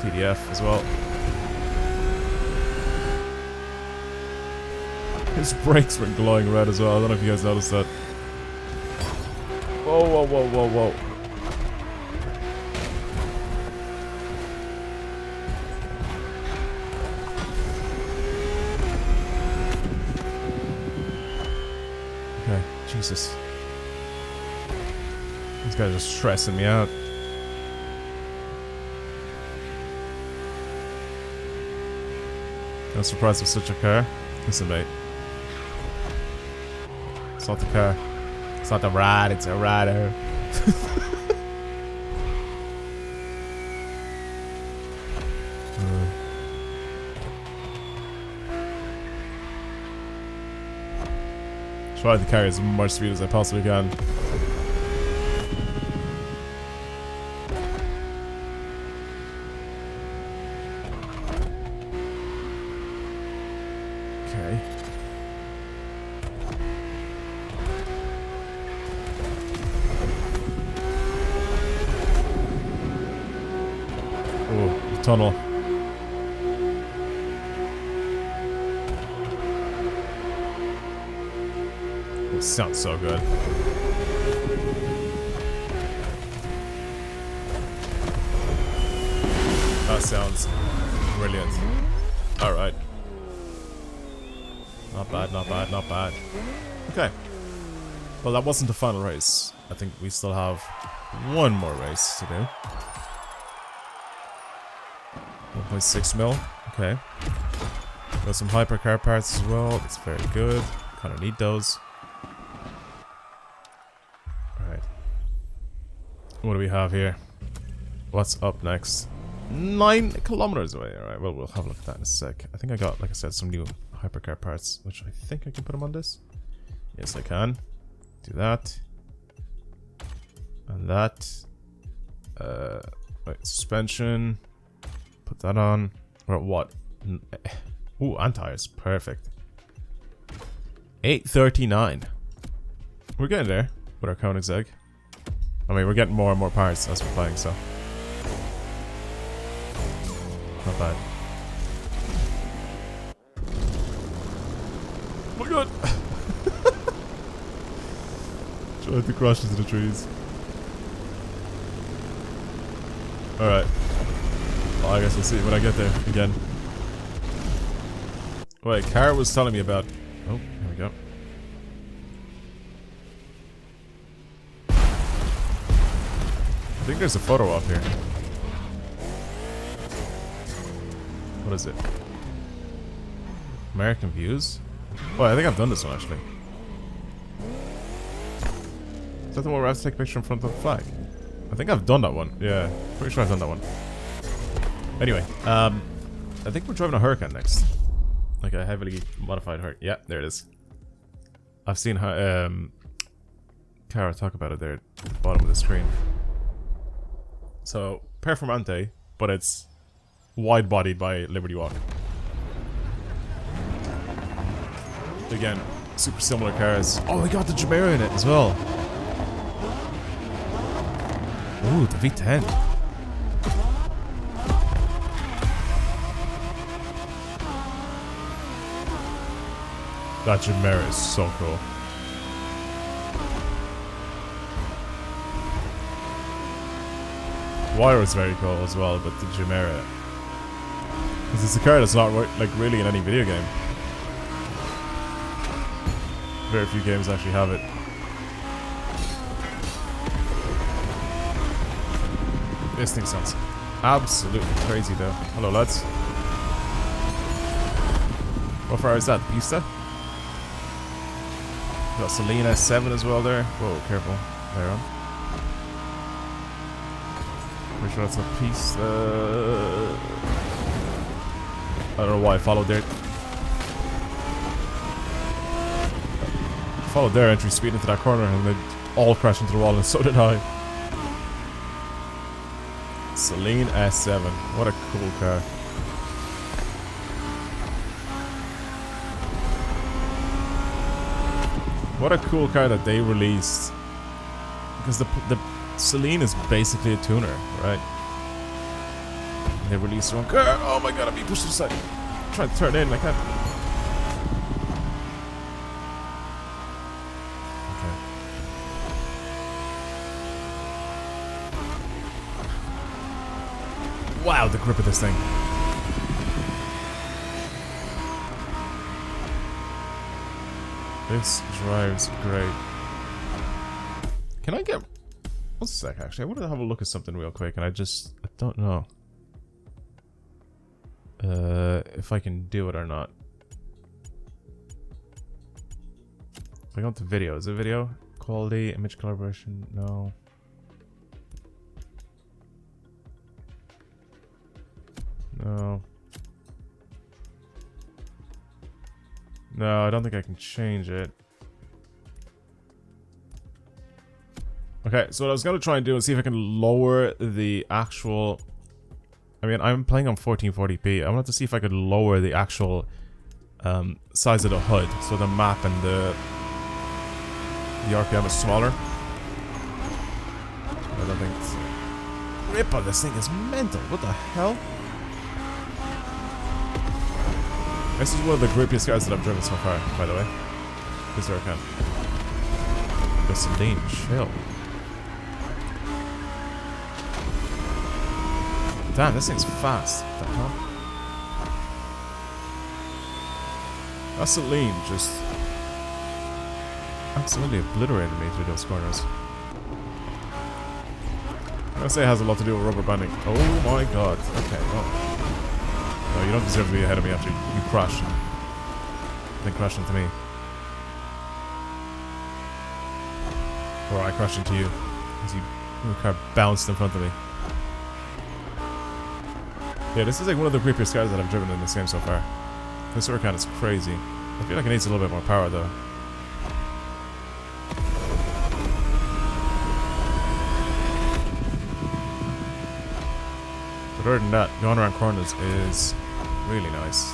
A12. TDF as well. His brakes were glowing red as well. I don't know if you guys noticed that. Whoa, whoa, whoa, whoa, whoa. Okay, Jesus. These guys are stressing me out. I'm surprised with such a car. Listen, mate. It's not the car. It's not the ride, it's a rider. Try to carry as much speed as I possibly can. Okay. Oh, the tunnel. It sounds so good. That sounds brilliant. Alright. Not bad, not bad, not bad. Okay. Well, that wasn't the final race. I think we still have one more race to do. 1.6 mil. Okay. Got some hypercar parts as well. That's very good. Kind of need those. Alright. What do we have here? What's up next? 9 kilometers away. Alright, well, we'll have a look at that in a sec. I think I got, like I said, some new hypercar parts, which I think I can put them on this. Yes, I can. Do that. And that. Right, suspension. Put that on. Or what? Ooh, and tires. Perfect. 839. We're getting there with our Koenigsegg. I mean, we're getting more and more parts as we're playing, so. Not bad. Oh my god! Trying to crash into the trees. Alright. Well, I guess we'll see when I get there again. Wait, Kara was telling me about... Oh, here we go. I think there's a photo up here. What is it? American Views? Oh, I think I've done this one actually. Is that the one where I have to take a picture in front of the flag? I think I've done that one. Yeah, pretty sure I've done that one. Anyway, I think we're driving a Huracan next. Like a heavily modified Huracan. Yeah, there it is. I've seen her, Kara talk about it there at the bottom of the screen. So, Performante, but it's wide-bodied by Liberty Walk. Again, super similar cars. Oh, we got the Jumeirah in it as well. Ooh, the V10. That Jumeirah is so cool. Wire is very cool as well, but the Jumeirah, because it's a car that's not like really in any video game. Very few games actually have it. This thing sounds absolutely crazy though. Hello lads. What far is that? Pista? Got Selena 7 as well there. Whoa, careful. There on. Pretty sure that's a Pista. I don't know why I followed there. followed their entry speed into that corner and they all crashed into the wall, and so did I. Celine S7. What a cool car. What a cool car that they released. Because the Celine is basically a tuner, right? And they released their own car. Oh my god, I'm being pushed to the side. I'm trying to turn in, I can't. Wow, the grip of this thing. This drives great. Can I get... One sec, actually. I wanted to have a look at something real quick, and I don't know. If I can do it or not. If I go into video, is it video? Quality, image calibration, no. No. No, I don't think I can change it. Okay, so what I was going to try and do is see if I can lower the actual... I mean, I'm playing on 1440p. I wanted to see if I could lower the actual size of the hood, so the map and the RPM is smaller. I don't think it's... Grip on this thing is mental. What the hell? This is one of the grippiest cars that I've driven so far, by the way. This is where I can. The Celine, chill. Damn, this thing's fast. What the hell? That Celine just absolutely obliterated me through those corners. I'm gonna say it has a lot to do with rubber banding. Oh my god. Okay, well. No, you don't deserve to be ahead of me after you crashed. Then crashed into me. Or I crashed into you. As your car bounced in front of me. Yeah, this is like one of the creepiest cars that I've driven in this game so far. This Huracan is crazy. I feel like it needs a little bit more power though. But other than that, going around corners is really nice.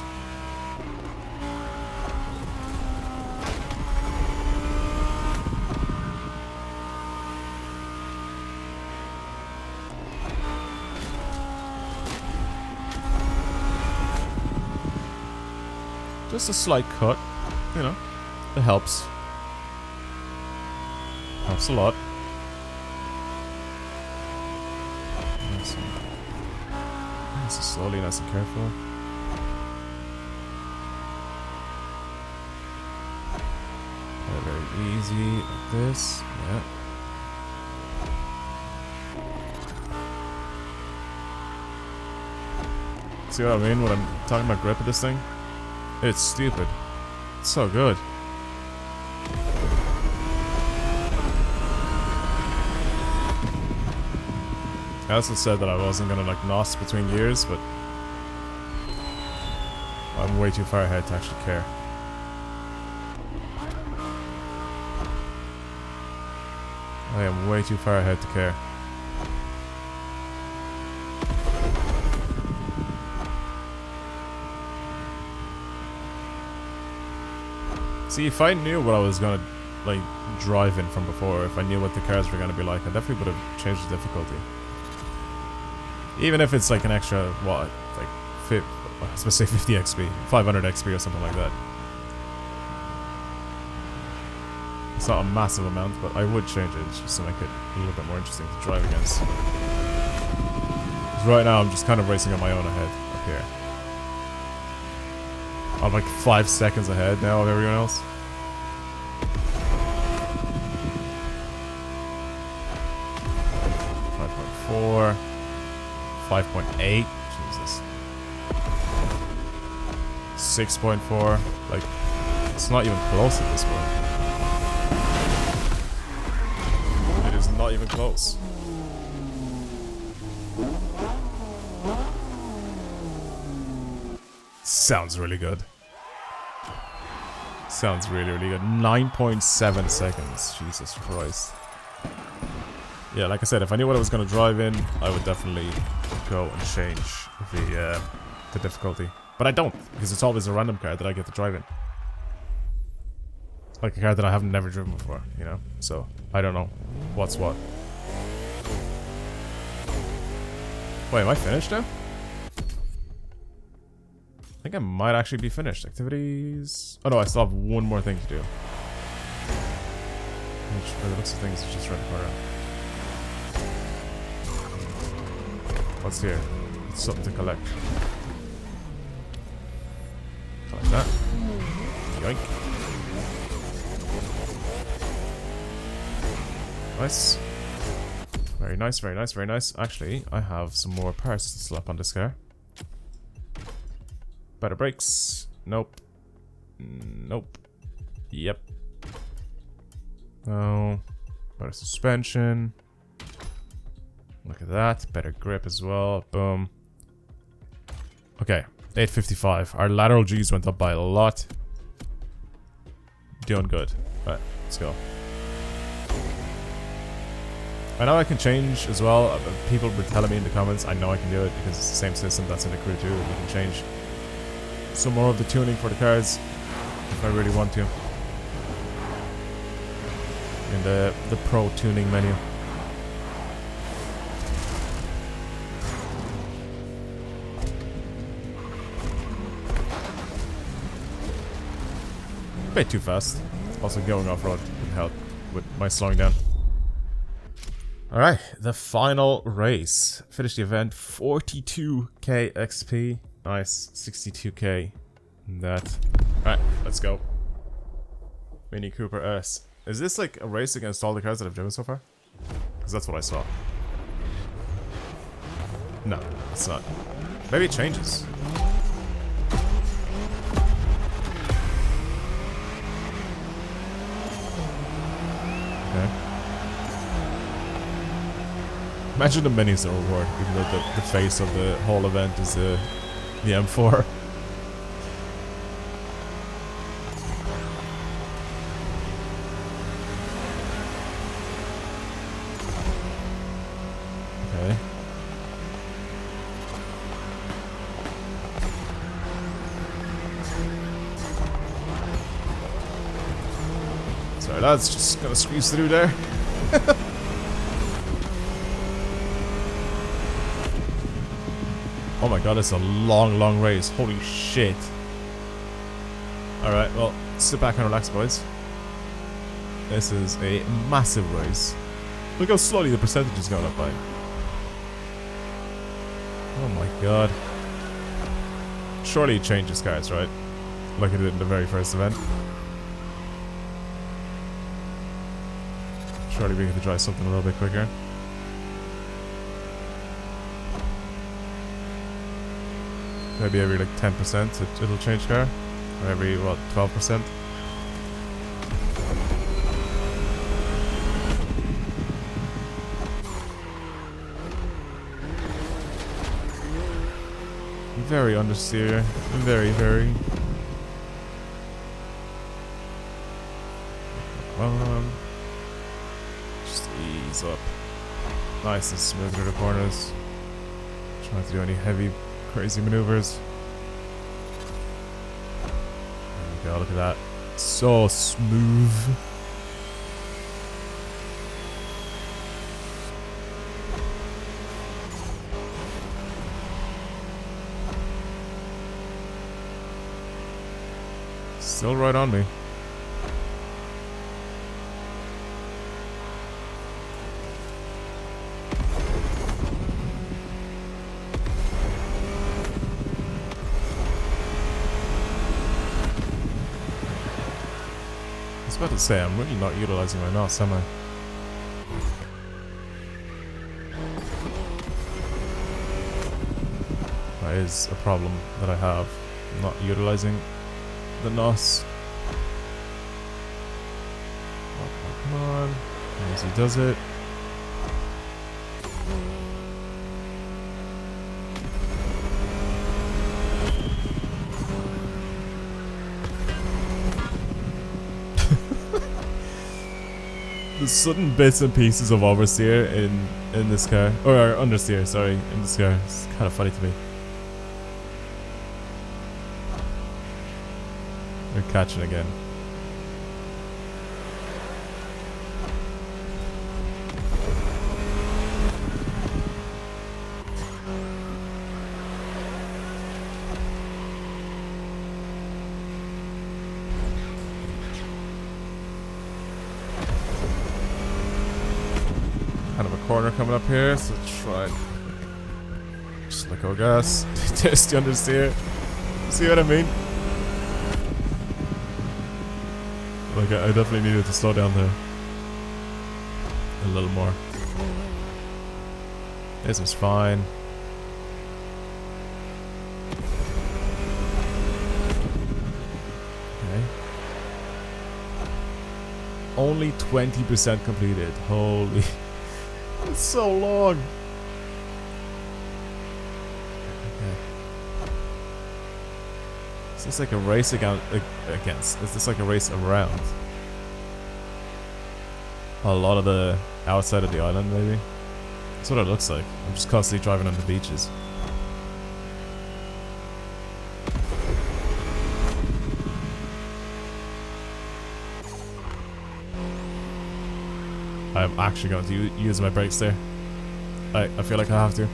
Just a slight cut, you know, it helps. Helps a lot. Nice and slowly, nice and careful. Very easy, like this, yeah. See what I mean when I'm talking about grip of this thing? It's stupid. It's so good. I also said that I wasn't gonna like nos between gears, but I'm way too far ahead to actually care. I am way too far ahead to care. See, if I knew what I was gonna like drive in from before, if I knew what the cars were gonna be like, I definitely would have changed the difficulty. Even if it's like an extra, what, like, I was supposed to say 50 XP, 500 XP or something like that. It's not a massive amount, but I would change it just to make it a little bit more interesting to drive against. 'Cause right now I'm just kind of racing on my own ahead up here. I'm like 5 seconds ahead now of everyone else. .4, 5.8, Jesus. 6.4, like, it's not even close at this point. It is not even close. Sounds really good. Sounds really, really good. 9.7 seconds. Jesus Christ. Yeah, like I said, if I knew what I was going to drive in, I would definitely go and change the difficulty. But I don't, because it's always a random car that I get to drive in. Like a car that I haven't never driven before, you know? So, I don't know what's what. Wait, am I finished now? I think I might actually be finished. Activities... Oh no, I still have one more thing to do. Which, by the looks of things, is just right the corner. What's here? It's something to collect. Collect that. Yoink. Nice. Very nice, very nice, very nice. Actually, I have some more parts to slap on this car. Better brakes. Nope. Nope. Yep. Oh. Better suspension. Look at that. Better grip as well. Boom. Okay. 855. Our lateral G's went up by a lot. Doing good. Alright, let's go. I know I can change as well. People were telling me in the comments. I know I can do it because it's the same system that's in the Crew 2. You can change some more of the tuning for the cars if I really want to. In the Pro tuning menu. A bit too fast. Also going off-road would help with my slowing down. Alright, the final race. Finished the event, 42k XP. Nice, 62k. That. Alright, let's go. Mini Cooper S. Is this like a race against all the cars that I've driven so far? Because that's what I saw. No, it's not. Maybe it changes. Okay. Imagine the minis are reward, even though the face of the whole event is the M4. Okay. Sorry lads, just gonna squeeze through there. Oh my god, it's a long, long race. Holy shit. Alright, well, sit back and relax, boys. This is a massive race. Look how slowly the percentage is going up by. Oh my god. Surely it changes cars, right? Like it did in the very first event. Surely we get to drive something a little bit quicker. Maybe every like 10% it'll change car. Or every, what, 12%? Very understeer. Very, very. Come on. Just ease up. Nice and smooth through the corners. Trying to do any heavy crazy maneuvers. There we go, look at that. So smooth. Still right on me. I was about to say, I'm really not utilizing my NOS, am I? That is a problem that I have. I'm not utilizing the NOS. Oh, come on. Easy does it. The sudden bits and pieces of oversteer in this car, or understeer, sorry, in this car. It's kind of funny to me. They're catching again. Kind of a corner coming up here, so try and just let go gas. Test the understeer. See what I mean? Like I definitely needed to slow down there a little more. This is fine. Okay. Only 20% completed. Holy. It's so long. Okay. Is this like a race against? Is this like a race around? A lot of the outside of the island, maybe? That's what it looks like. I'm just constantly driving on the beaches. I'm actually going to use my brakes there. I feel like I have to.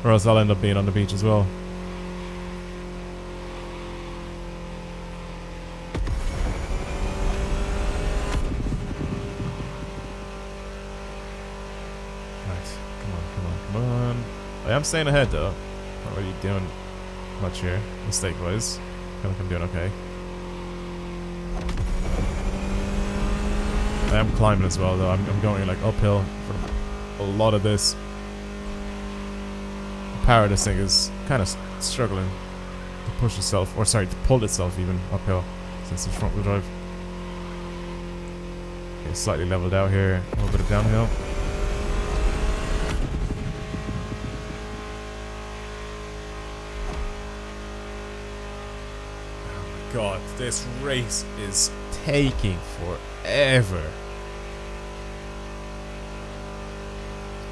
Or else I'll end up being on the beach as well. Right, come on. I am staying ahead though. Not really doing much here, mistake-wise. I feel like I'm doing okay. I am climbing as well though. I'm going like uphill for a lot of this. The power of this thing is kind of struggling to push itself, or sorry, to pull itself even uphill since it's front wheel drive. Okay, slightly leveled out here, a little bit of downhill. Oh my god, this race is taking forever.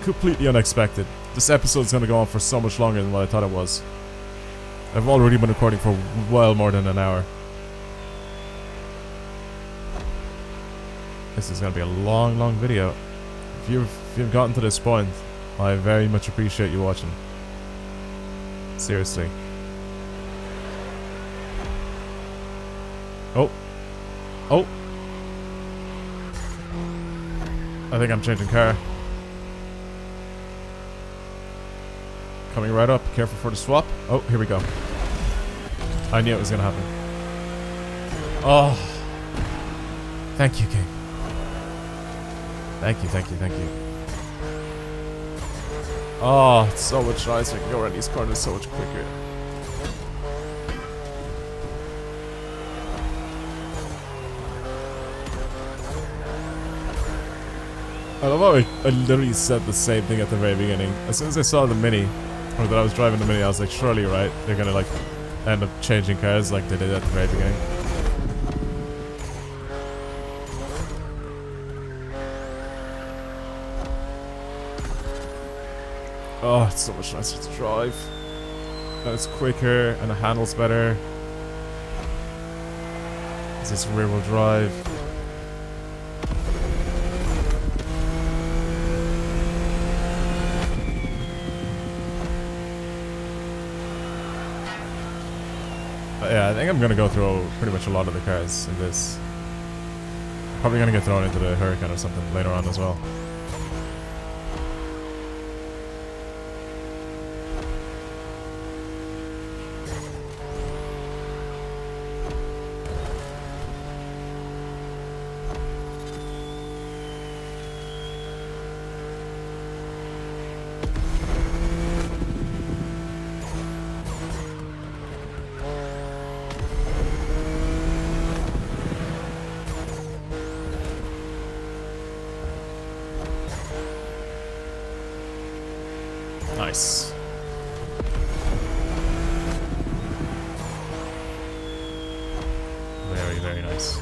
Completely unexpected. This episode's gonna go on for so much longer than what I thought it was. I've already been recording for well more than an hour. This is gonna be a long video. If you've gotten to this point, I very much appreciate you watching. Seriously. Oh. I think I'm changing car. Coming right up. Careful for the swap. Oh, here we go. I knew it was gonna happen. Oh. Thank you, game. Thank you. Oh, it's so much nicer. I can go around these corners so much quicker. I love how I literally said the same thing at the very beginning. As soon as I saw the Mini, or that I was driving the Mini, I was like, surely, right? They're gonna like end up changing cars like they did at the very beginning. Oh, it's so much nicer to drive. And it's quicker, and the handles better. It's this rear wheel drive. Yeah, I think I'm gonna go through pretty much a lot of the cars in this. Probably gonna get thrown into the Hurricane or something later on as well. Nice. Very, very nice.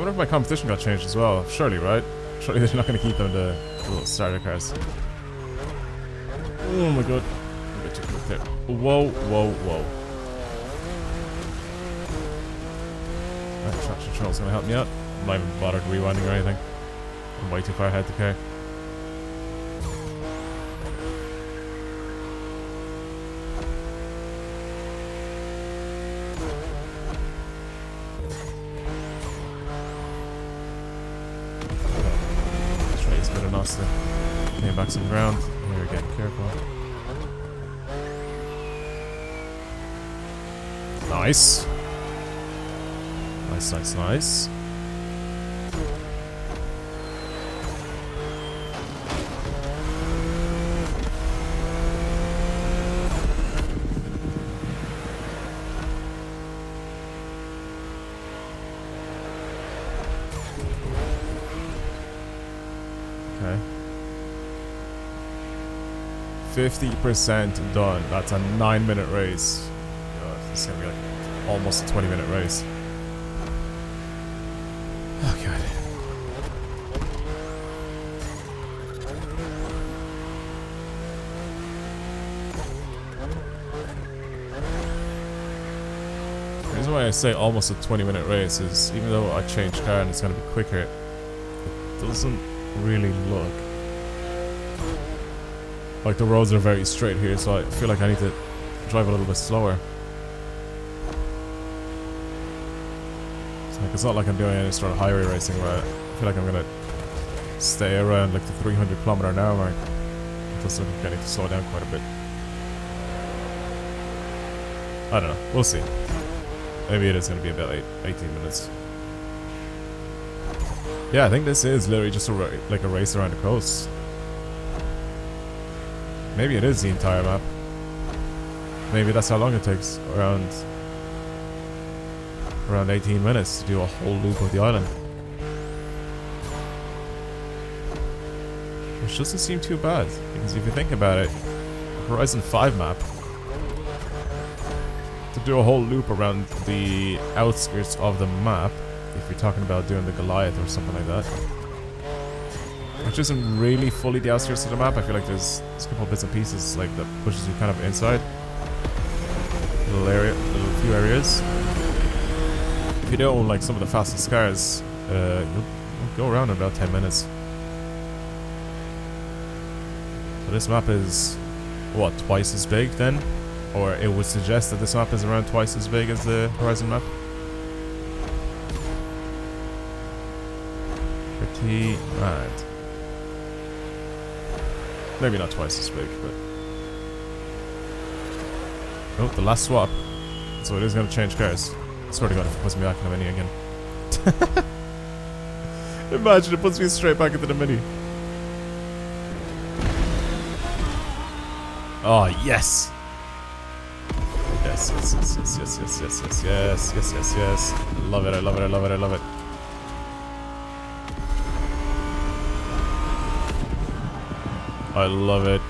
wonder if my competition got changed as well. Surely, right? Surely they're not going to keep them the little starter cars. Oh my god. I'm a bit too quick there. Whoa, whoa, whoa. Right, traction control's going to help me out. I'm not even bothered rewinding or anything. I'm way too far ahead to care. Came back some ground. Here again, careful. Nice. Nice, nice, nice. Okay. 50% done. That's a 9-minute race. God, this is gonna be like almost a 20-minute race. Oh god. The reason why I say almost a 20-minute race is even though I change car and it's gonna be quicker, it doesn't really look like the roads are very straight here, so I feel like I need to drive a little bit slower. It's not like I'm doing any sort of highway racing where I feel like I'm gonna stay around like the 300km/h mark. It does look like I need to slow down quite a bit. I don't know, we'll see. Maybe it is gonna be about 18 minutes. Yeah, I think this is literally just like a race around the coast. Maybe it is the entire map. Maybe that's how long it takes. Around 18 minutes to do a whole loop of the island. Which doesn't seem too bad. Because if you think about it, Horizon 5 map, to do a whole loop around the outskirts of the map, if you're talking about doing the Goliath or something like that, which isn't really fully the outskirts of the map. I feel like there's a couple of bits and pieces like that pushes you kind of inside little few areas. If you don't own like some of the fastest cars, you'll go around in about 10 minutes. So this map is what, twice as big then? Or it would suggest that this map is around twice as big as the Horizon map. Pretty mad. Maybe not twice as big, but... Oh, the last swap. So it is going to change cars. I swear to God if it puts me back in the Mini again. Imagine it puts me straight back into the Mini. Oh, yes! Yes, yes, yes, yes, yes, yes, yes, yes, yes, yes, yes, yes. I love it, I love it, I love it, I love it. I love it.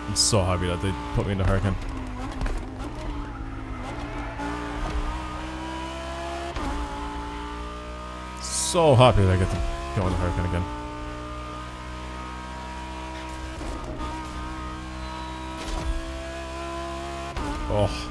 I'm so happy that they put me in the Hurricane. So happy that I get to go in the Hurricane again. Oh.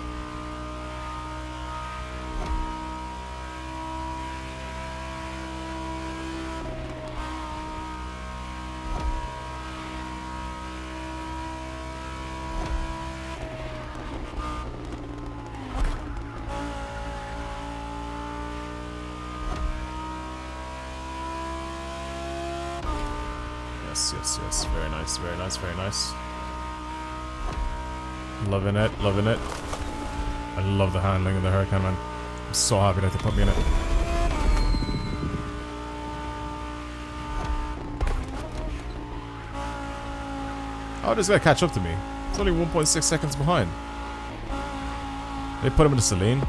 Yes, yes, yes. Very nice, very nice, very nice. Loving it, loving it. I love the handling of the Hurricane, man. I'm so happy that they put me in it. Oh, this guy catch up to me. It's only 1.6 seconds behind. They put him in the Celine.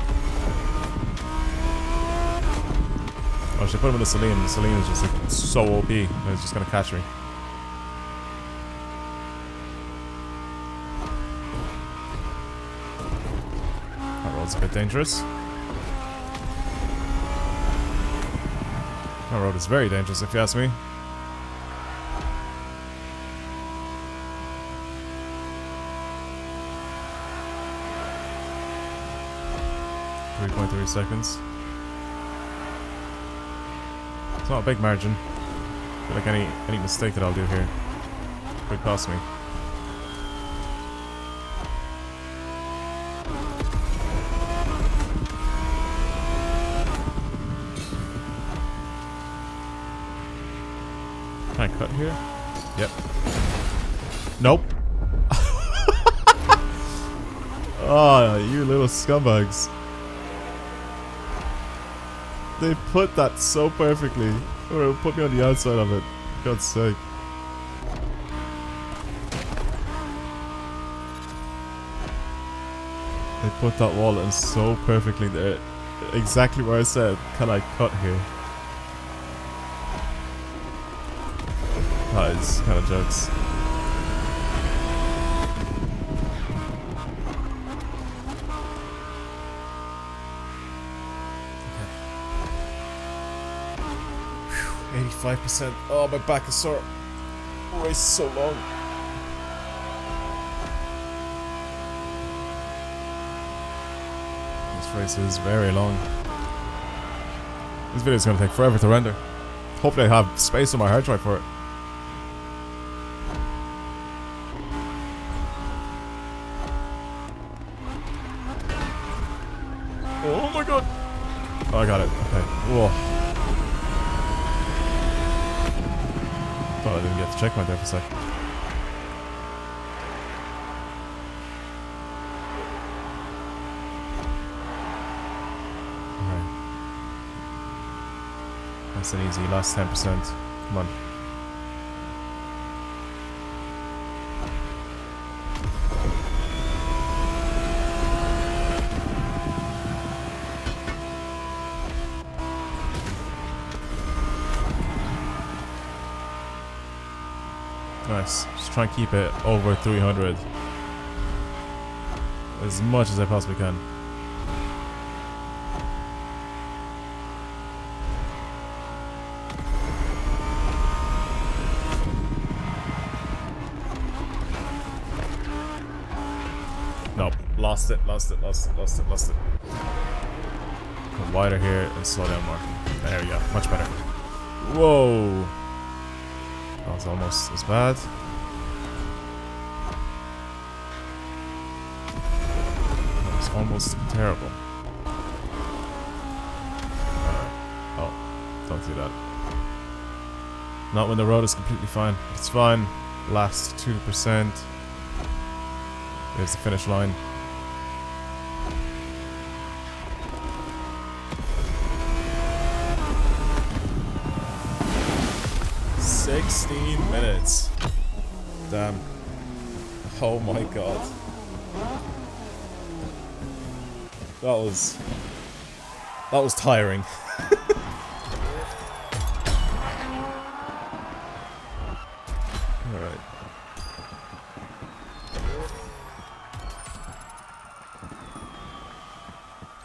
Oh, should I put him in the Celine? The Celine is just like so OP. It's just gonna catch me. road's a bit dangerous. That road is very dangerous, if you ask me. .3 seconds. It's not a big margin. I feel like any mistake that I'll do here could cost me. Can I cut here? Yep. Nope. Oh, you little scumbags. They put that so perfectly. Or put me on the outside of it. For God's sake. They put that wall in so perfectly there. Exactly where I said, can I cut here? That is kind of jokes. Okay. 85%. Oh, my back is sore. Race so long. This race is very long. This video is going to take forever to render. Hopefully I have space on my hard drive for it. Oh my god! Oh, I got it. Okay. Whoa. Thought I didn't get the checkpoint there for a sec. Alright. That's an easy last 10%. Come on. Nice. Just try and keep it over 300 as much as I possibly can. Nope. Lost it. Go wider here and slow down more. There we go. Much better. Whoa. That was almost as bad. That was almost terrible. Oh, don't do that. Not when the road is completely fine. It's fine. Last 2%. There's the finish line. $16 Damn. Oh my god. That was tiring. Alright.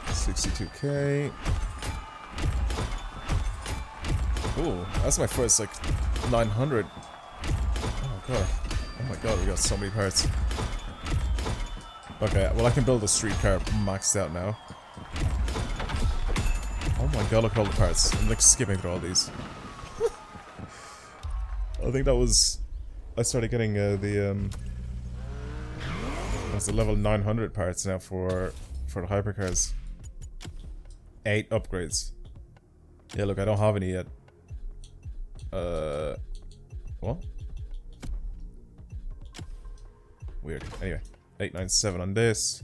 $62K. Ooh, that's my first like 900. Oh god. Oh my god, we got so many parts. Okay, well I can build a street car maxed out now. Oh my god, look at all the parts. I'm like skipping through all these. I think that was... I started getting that's the level 900 parts now for the hypercars. 8 upgrades. Yeah, look, I don't have any yet. What? Weird. Anyway, 897 on this.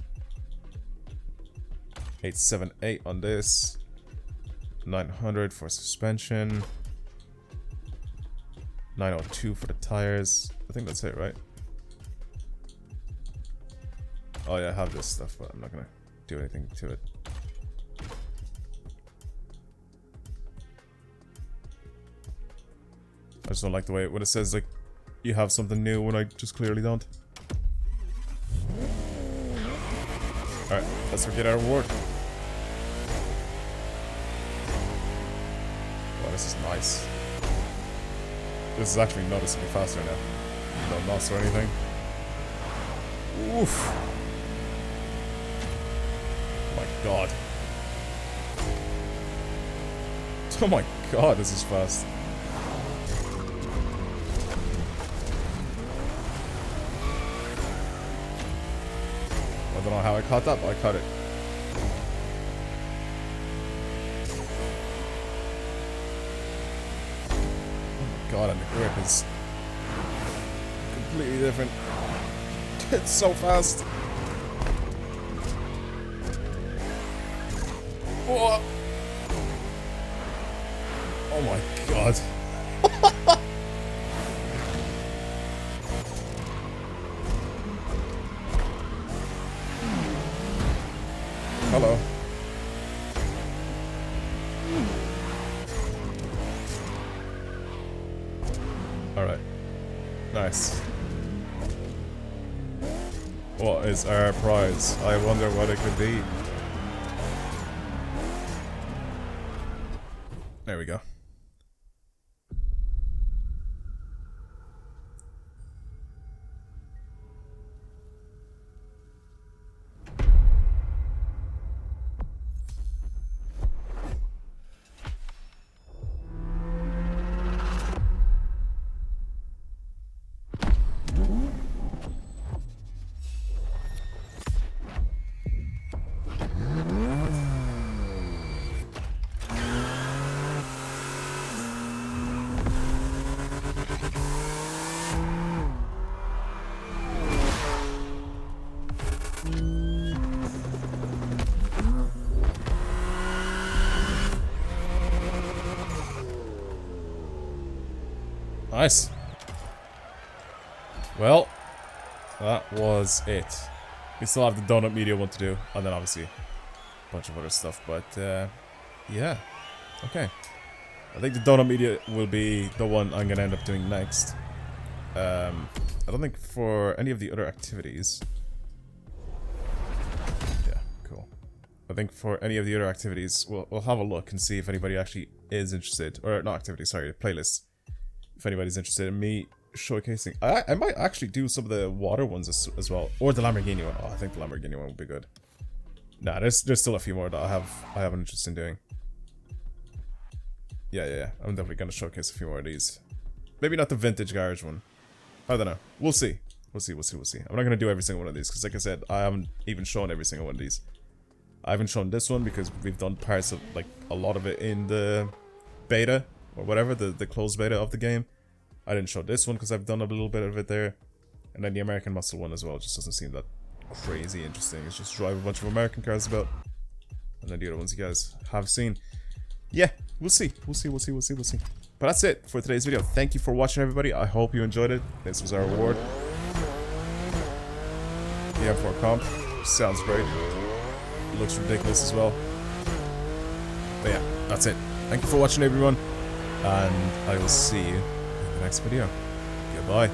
878 on this. 900 for suspension. 902 for the tires. I think that's it, right? Oh yeah, I have this stuff, but I'm not gonna do anything to it. I just don't like the way when it says like you have something new when I just clearly don't. Alright, let's go get our reward. Wow, this is nice. This is actually noticeably faster now. No loss or anything. Oof. Oh my god. Oh my god, this is fast. I don't know how I caught that, but I caught it. Oh my god, and the grip is completely different. It's so fast. Oh, oh my god. Hello. Alright. Nice. What is our prize? I wonder what it could be. There we go. Nice. Well, that was it. We still have the donut media one to do, and then obviously a bunch of other stuff, but yeah. Okay. I think the donut media will be the one I'm gonna end up doing next. I don't think for any of the other activities. Yeah, cool. I think for any of the other activities, we'll have a look and see if anybody actually is interested, or not activities, sorry, playlists. If anybody's interested in me showcasing, I might actually do some of the water ones as well, or the Lamborghini one. Oh, I think the Lamborghini one would be good. Nah, there's still a few more that I have an interest in doing. Yeah. I'm definitely gonna showcase a few more of these. Maybe not the vintage garage one. I don't know. We'll see. We'll see. I'm not gonna do every single one of these because, like I said, I haven't even shown every single one of these. I haven't shown this one because we've done parts of, like, a lot of it in the beta or whatever, the closed beta of the game. I didn't show this one because I've done a little bit of it there. And then the American Muscle one as well just doesn't seem that crazy interesting. It's just drive a bunch of American cars about. And then the other ones you guys have seen. Yeah, we'll see. We'll see. But that's it for today's video. Thank you for watching, everybody. I hope you enjoyed it. This was our reward. The M4 comp. Sounds great. It looks ridiculous as well. But yeah, that's it. Thank you for watching, everyone. And I will see you in the next video. Goodbye.